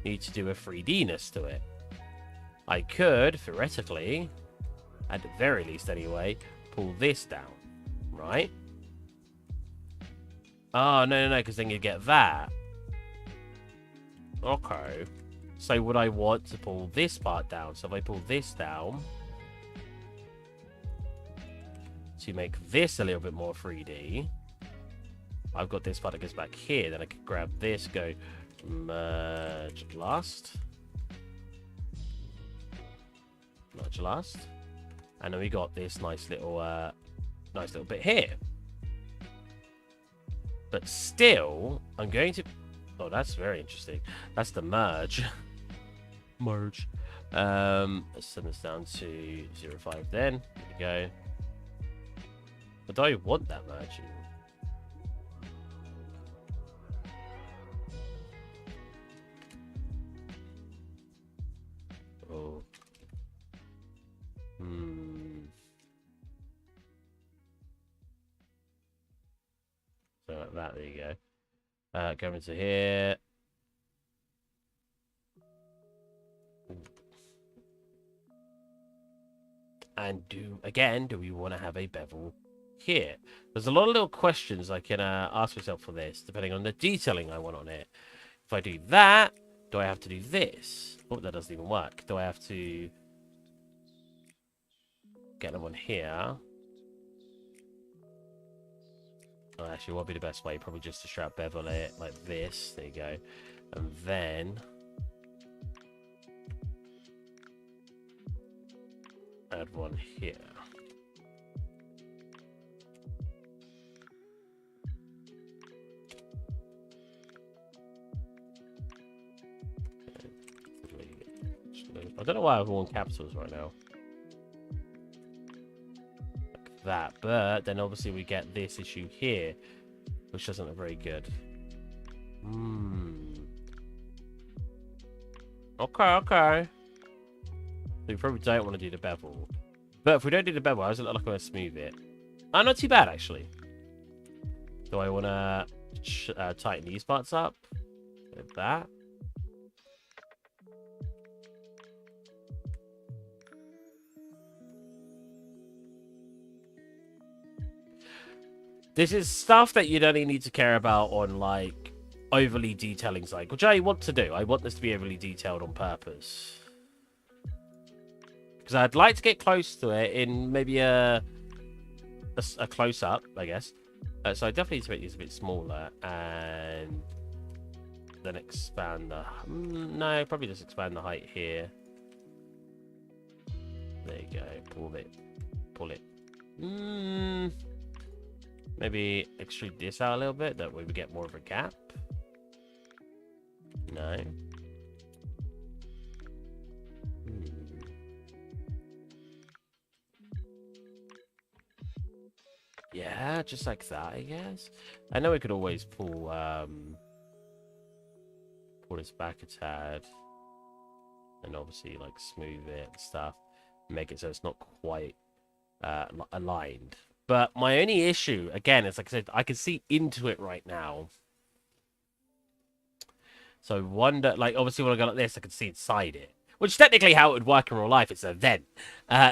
need to do a 3D-ness to it? I could, theoretically, at the very least anyway, pull this down, right? Oh, no, because then you get that. Okay. So would I want to pull this part down? So if I pull this down to make this a little bit more 3D, I've got this part that goes back here. Then I can grab this, go merge last. Merge last. And then we got this nice little bit here. But still, I'm going to... Oh, that's very interesting. That's the merge. Merge. Let's send this down to 0.5 then. There we go. But do I want that merging? Oh. So like that, there you go. Go into here. And do we want to have a bevel here? There's a lot of little questions I can ask myself for this, depending on the detailing I want on it. If I do that, do I have to do this? Oh, that doesn't even work. Do I have to get them on here? Oh, actually, what would be the best way? Probably just to strap bevel it like this. There you go. And then add one here. I don't know why I've worn capitals right now. Like that. But then obviously we get this issue here, which doesn't look very good. Okay. We probably don't want to do the bevel. But if we don't do the bevel, how does it look like I'm going to smooth it? Oh, not too bad, actually. Do I want to tighten these parts up? Like that. This is stuff that you'd only need to care about on, like, overly detailing side, which I want to do. I want this to be overly detailed on purpose. Because I'd like to get close to it in maybe a close-up, I guess. So I definitely need to make these a bit smaller and then expand the... No, probably just expand the height here. There you go. Pull it. Maybe extrude this out a little bit. That way we get more of a gap. No. Yeah, just like that, I guess. I know we could always pull this back a tad. And obviously, like, smooth it and stuff. Make it so it's not quite aligned. But my only issue, again, is like I said, I can see into it right now. So I wonder, like, obviously when I go like this, I can see inside it. Which is technically how it would work in real life. It's a vent.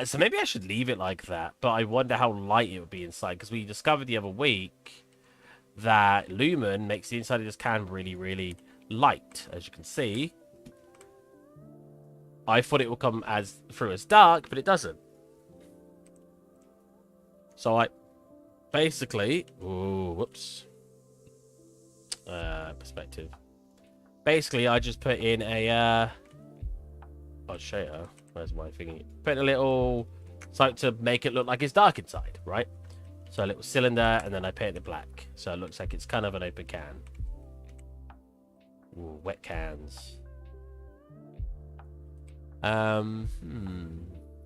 So maybe I should leave it like that. But I wonder how light it would be inside. Because we discovered the other week that Lumen makes the inside of this can really, really light. As you can see. I thought it would come through as dark, but it doesn't. So basically, ooh, whoops, perspective. Basically, I just put in a, I'll show you. Where's my thingy? Put in a little, something to make it look like it's dark inside, right? So a little cylinder, and then I paint it black. So it looks like it's kind of an open can. Ooh, wet cans. I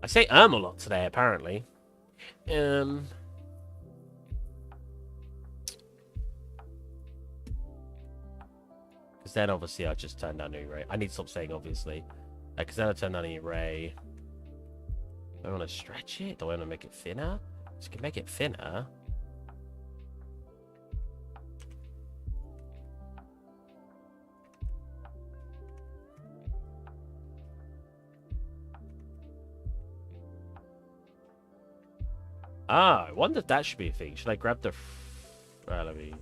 say a lot today, apparently. Because then obviously I just turned down the array. I need to stop saying obviously. Because then I turned down the array. Do I want to stretch it? Do I want to make it thinner? So I can make it thinner. Ah, I wonder if that should be a thing. Should I grab the... let me...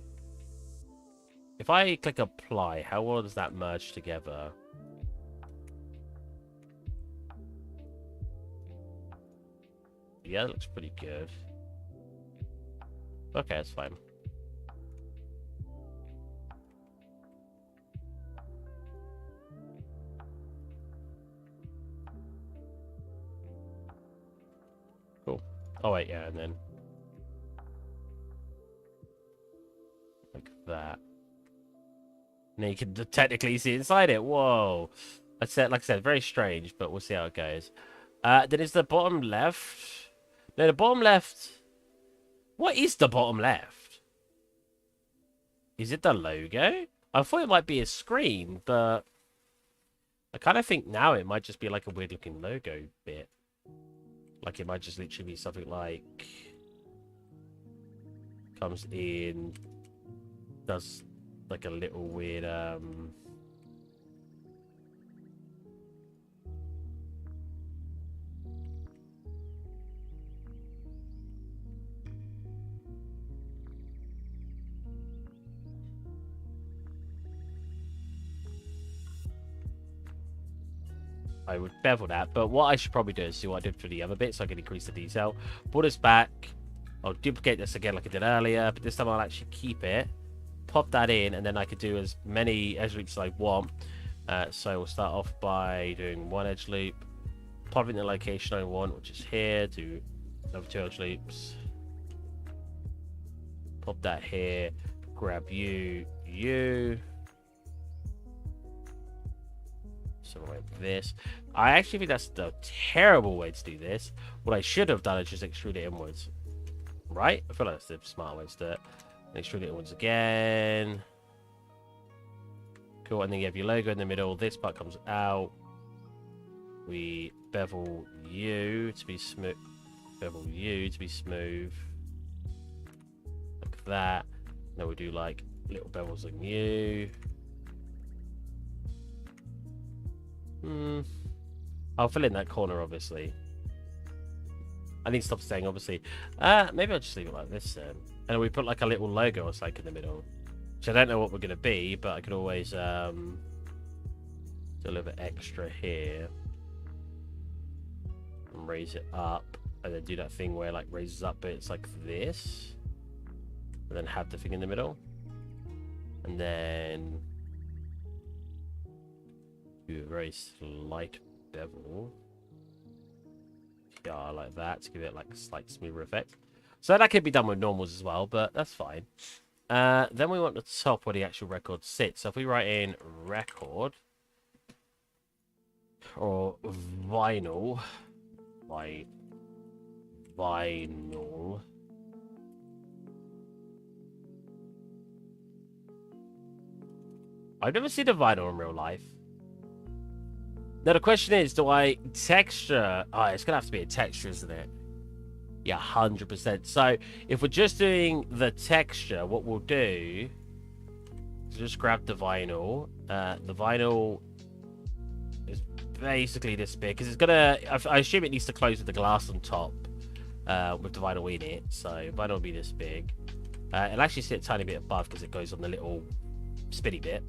If I click apply, how well does that merge together? Yeah, that looks pretty good. Okay, that's fine. Cool. Oh, wait, yeah, and then... like that. And then you can technically see inside it. Whoa. That's it, like I said, very strange, but we'll see how it goes. Then is the bottom left... No, the bottom left... What is the bottom left? Is it the logo? I thought it might be a screen, but... I kind of think now it might just be like a weird-looking logo bit. Like, it might just literally be something like... Comes in... Does, like, a little weird, I would bevel that, but what I should probably do is see what I did for the other bit so I can increase the detail. Pull this back. I'll duplicate this again like I did earlier, but this time I'll actually keep it. Pop that in, and then I could do as many edge loops as I want. So we'll start off by doing one edge loop. Pop in the location I want, which is here. Do another 2 edge loops. Pop that here. Grab you. Something like this. I actually think that's the terrible way to do this. What I should have done is just extrude it inwards. Right? I feel like that's the smart way to do it. Extrude it inwards again. Cool, and then you have your logo in the middle. This part comes out. We bevel you to be smooth. Bevel you to be smooth. Like that. Then we do like little bevels on you. I'll fill in that corner, obviously. I need to stop saying obviously. Maybe I'll just leave it like this then. And we put like a little logo or something in the middle. Which I don't know what we're going to be, but I could always do a little bit extra here. And raise it up. And then do that thing where like raises up, but it's like this. And then have the thing in the middle. And then do a very slight bevel. Yeah, like that to give it like a slight smoother effect. So that could be done with normals as well, but that's fine. Then we want the top where the actual record sits. So if we write in record or vinyl, vinyl. I've never seen a vinyl in real life. Now the question is, do I texture? Oh, it's gonna have to be a texture, isn't it? Yeah, 100%. So if we're just doing the texture, what we'll do is just grab the vinyl. The vinyl is basically this big because it's gonna. I assume it needs to close with the glass on top with the vinyl in it. So vinyl will be this big. It'll actually sit a tiny bit above because it goes on the little spinny bit.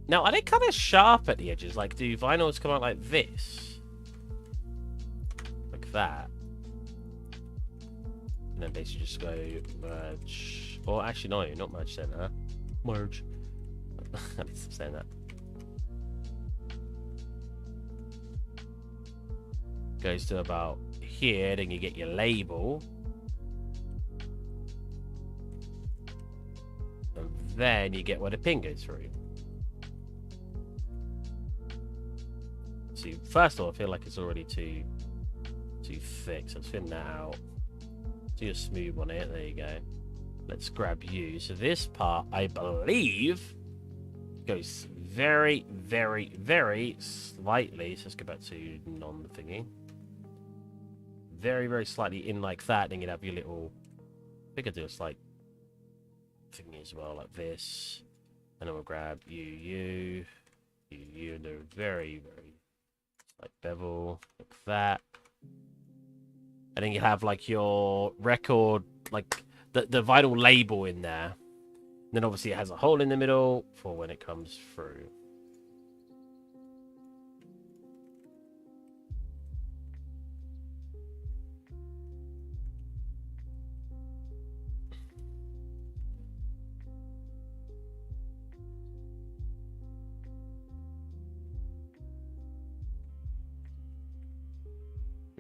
Now, are they kind of sharp at the edges? Like, do vinyls come out like this? Like that? And then basically just go merge. Or actually, no, not merge center. Merge. I need to stop saying that. Goes to about here, then you get your label. And then you get where the pin goes through. So first of all, I feel like it's already too thick, so let's thin that out. Do a smooth on it, there you go. Let's grab you. So this part, I believe, goes very, very, very slightly. So let's go back to non-thingy. Very, very slightly in like that. Then you'd have your little... I think I'll do a slight thingy as well, like this. And then we'll grab you, and do a very, very slight bevel, like that. And then you have like your record, like the vinyl label in there. And then obviously it has a hole in the middle for when it comes through.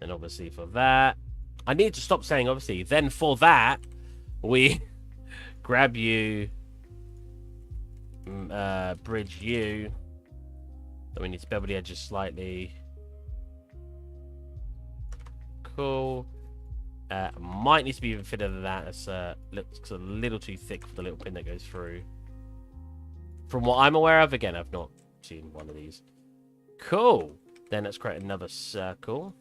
And obviously for that, I need to stop saying obviously. Then for that, we grab you, bridge you. Then we need to bevel the edges slightly. Cool. Might need to be even thinner than that. It's looks a little too thick for the little pin that goes through. From what I'm aware of, again, I've not seen one of these. Cool. Then let's create another circle.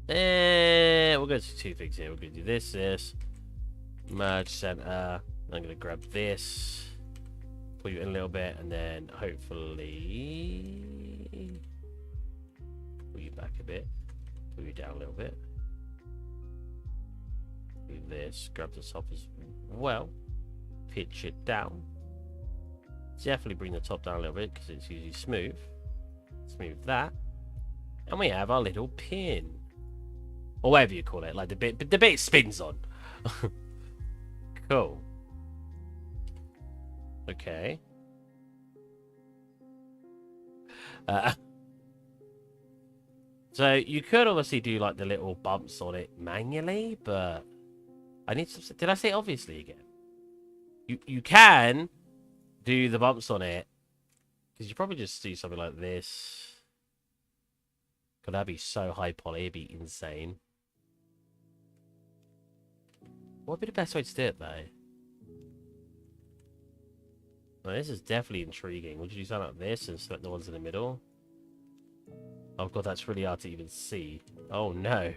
We'll go to two things here. We're going to do this, merge center. I'm going to grab this, pull you in a little bit, and then hopefully pull you back a bit, pull you down a little bit. Do this, grab the top as well, pitch it down. Definitely bring the top down a little bit because it's usually smooth. Smooth that. And we have our little pin. Or whatever you call it, like the bit it spins on. Cool. Okay. So you could obviously do like the little bumps on it manually, but I need to... Did I say obviously again? You can do the bumps on it, because you probably just do something like this. God, that'd be so high poly, it'd be insane. What would be the best way to do it, though? Well, this is definitely intriguing. Would you do something like this and select the ones in the middle? Oh god, that's really hard to even see. Oh no.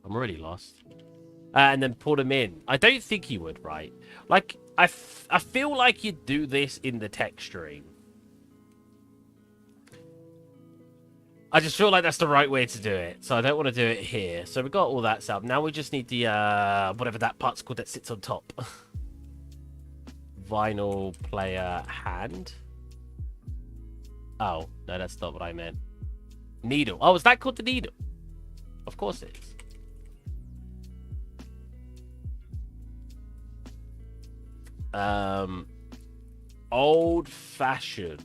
I'm really lost. And then pull them in. I don't think you would, right? Like, I feel like you'd do this in the texturing. I just feel like that's the right way to do it. So I don't want to do it here. So we've got all that stuff. Now we just need the, whatever that part's called that sits on top. Vinyl player hand. Oh, no, that's not what I meant. Needle. Oh, is that called the needle? Of course it is. Old-fashioned.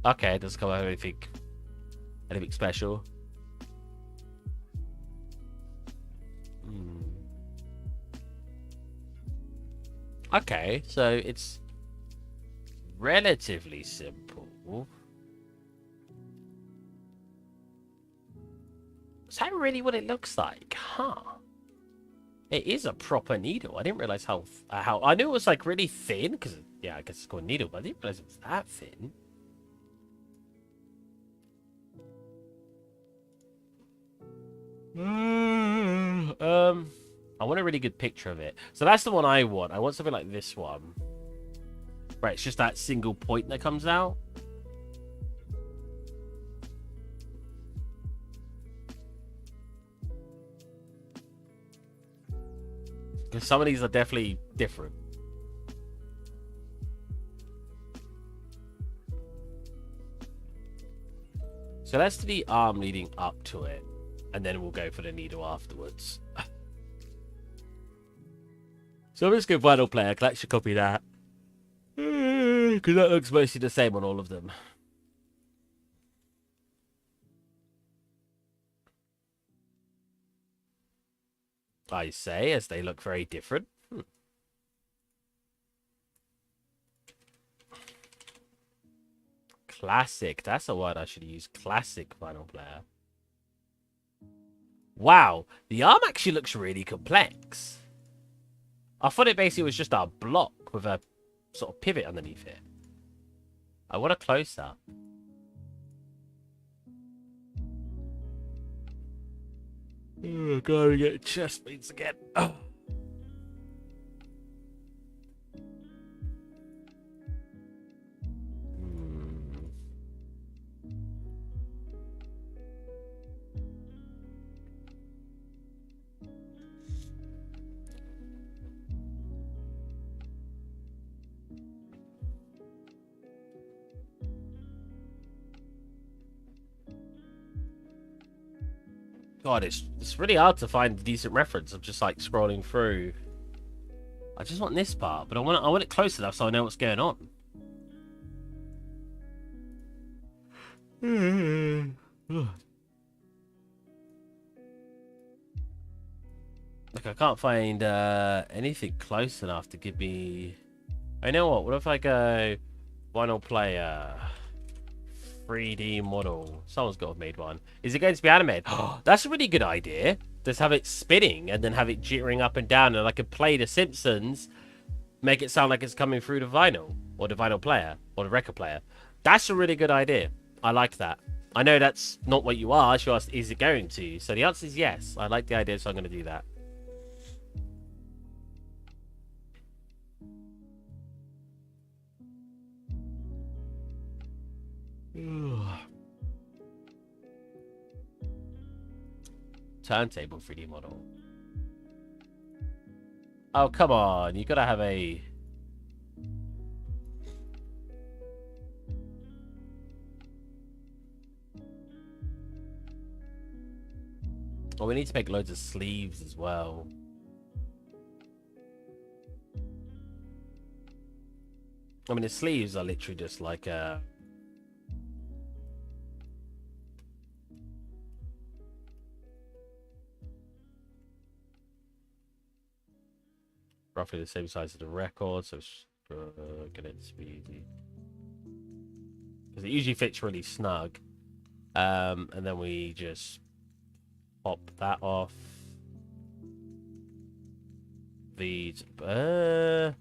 Okay, it doesn't come out anything special. Okay, so it's relatively simple. Is that really what it looks like? Huh. It is a proper needle. I didn't realize how I knew it was like really thin because yeah, I guess it's called a needle, but I didn't realize it was that thin. I want a really good picture of it. So that's the one I want. I want something like this one. Right, it's just that single point that comes out. Because some of these are definitely different. So let's do the arm leading up to it, and then we'll go for the needle afterwards. So I'm just going vinyl player. I can actually copy that. Because that looks mostly the same on all of them. I say, as they look very different. Classic. That's a word I should use. Classic vinyl player. Wow. The arm actually looks really complex. I thought it basically was just a block with a sort of pivot underneath it. I want a close-up. Oh, gotta get chest beats again. Oh. God, it's really hard to find a decent reference. I'm just like scrolling through. I just want this part, but I want it close enough so I know what's going on. Like I can't find anything close enough to give me. I know what. What if I go vinyl player? 3D model. Someone's got to have made one. Is it going to be animated? Oh, that's a really good idea. Just have it spinning and then have it jittering up and down, and I could play the Simpsons, make it sound like it's coming through the vinyl or the vinyl player or the record player. That's a really good idea. I like that. I know that's not what you asked. You asked, is it going to? So the answer is yes. I like the idea, so I'm going to do that. Turntable 3D model. Oh, come on. You gotta have a... Oh, we need to make loads of sleeves as well. I mean, the sleeves are literally just like a... roughly the same size as the record, so get it to be easy. Because it usually fits really snug. And then we just pop that off. These, they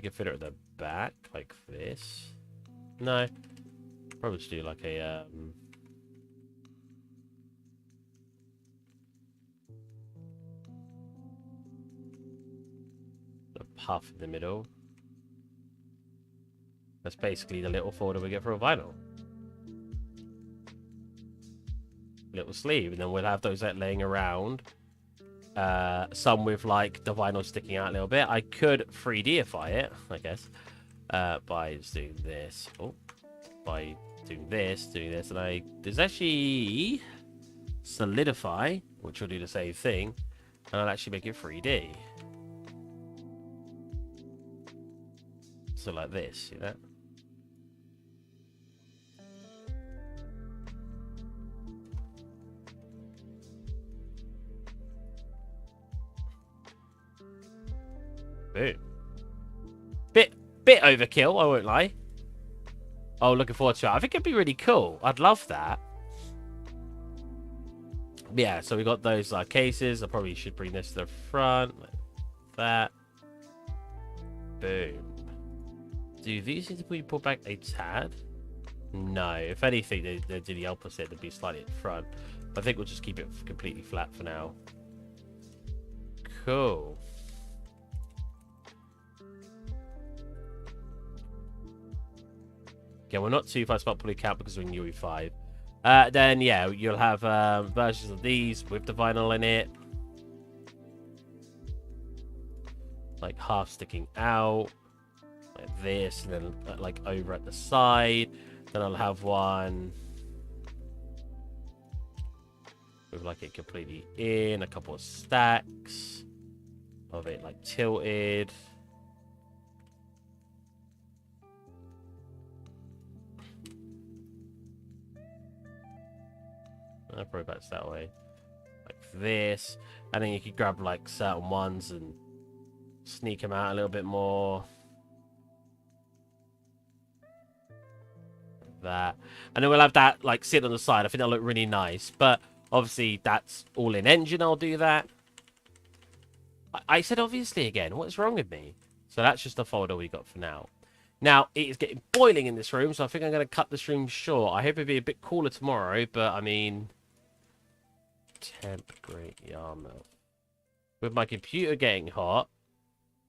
can fit it at the back, like this. No. Probably just do like a, puff in the middle. That's basically the little folder we get for a vinyl. Little sleeve, and then we'll have those like laying around. Some with like the vinyl sticking out a little bit. I could 3D-ify it, I guess, by just doing this. Oh, by doing this, and there's actually solidify, which will do the same thing, and I'll actually make it 3D. So like this, you know? Boom. Bit overkill, I won't lie. Oh, looking forward to it. I think it'd be really cool. I'd love that. Yeah, so we got those cases. I probably should bring this to the front. Like that. Boom. Do these need to be pulled back a tad? No. If anything, they do the opposite. They'd be slightly at the front. But I think we'll just keep it completely flat for now. Cool. Okay, we're not too fast about pulling count because we're in UE5. Then, yeah, you'll have versions of these with the vinyl in it. like half sticking out, like this, and then like over at the side. Then I'll have one with like it completely in, a couple of stacks of it like tilted. Probably that's that way, like this, and then you could grab like certain ones and sneak them out a little bit more. Like that, and then we'll have that like sit on the side. I think that'll look really nice, but obviously that's all in engine. I'll do that. I said obviously again. What is wrong with me? So that's just the folder we got for now. Now, it is getting boiling in this room, so I think I'm going to cut the stream short. I hope it'll be a bit cooler tomorrow, but I mean, temp great yarn melt. With my computer getting hot,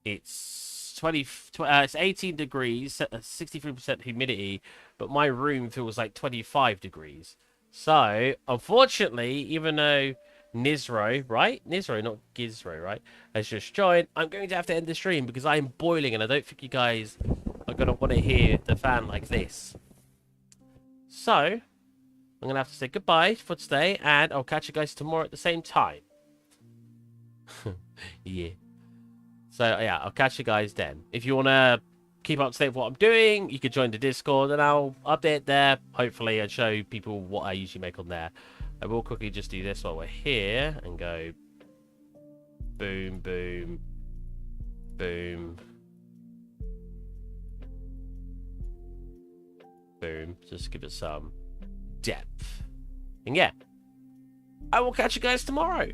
it's it's 18 degrees, 63% humidity, but my room feels like 25 degrees. So, unfortunately, even though Nizro, right? Nizro, not Gizro, right? Has just joined, I'm going to have to end the stream because I'm boiling and I don't think you guys are going to want to hear the fan like this. So, I'm going to have to say goodbye for today, and I'll catch you guys tomorrow at the same time. Yeah. So, yeah, I'll catch you guys then. If you want to keep up to date with what I'm doing, you can join the Discord, and I'll update there, hopefully, and show people what I usually make on there. I will quickly just do this while we're here, and go boom, boom, boom, boom. Just give it some depth. And yeah, I will catch you guys tomorrow.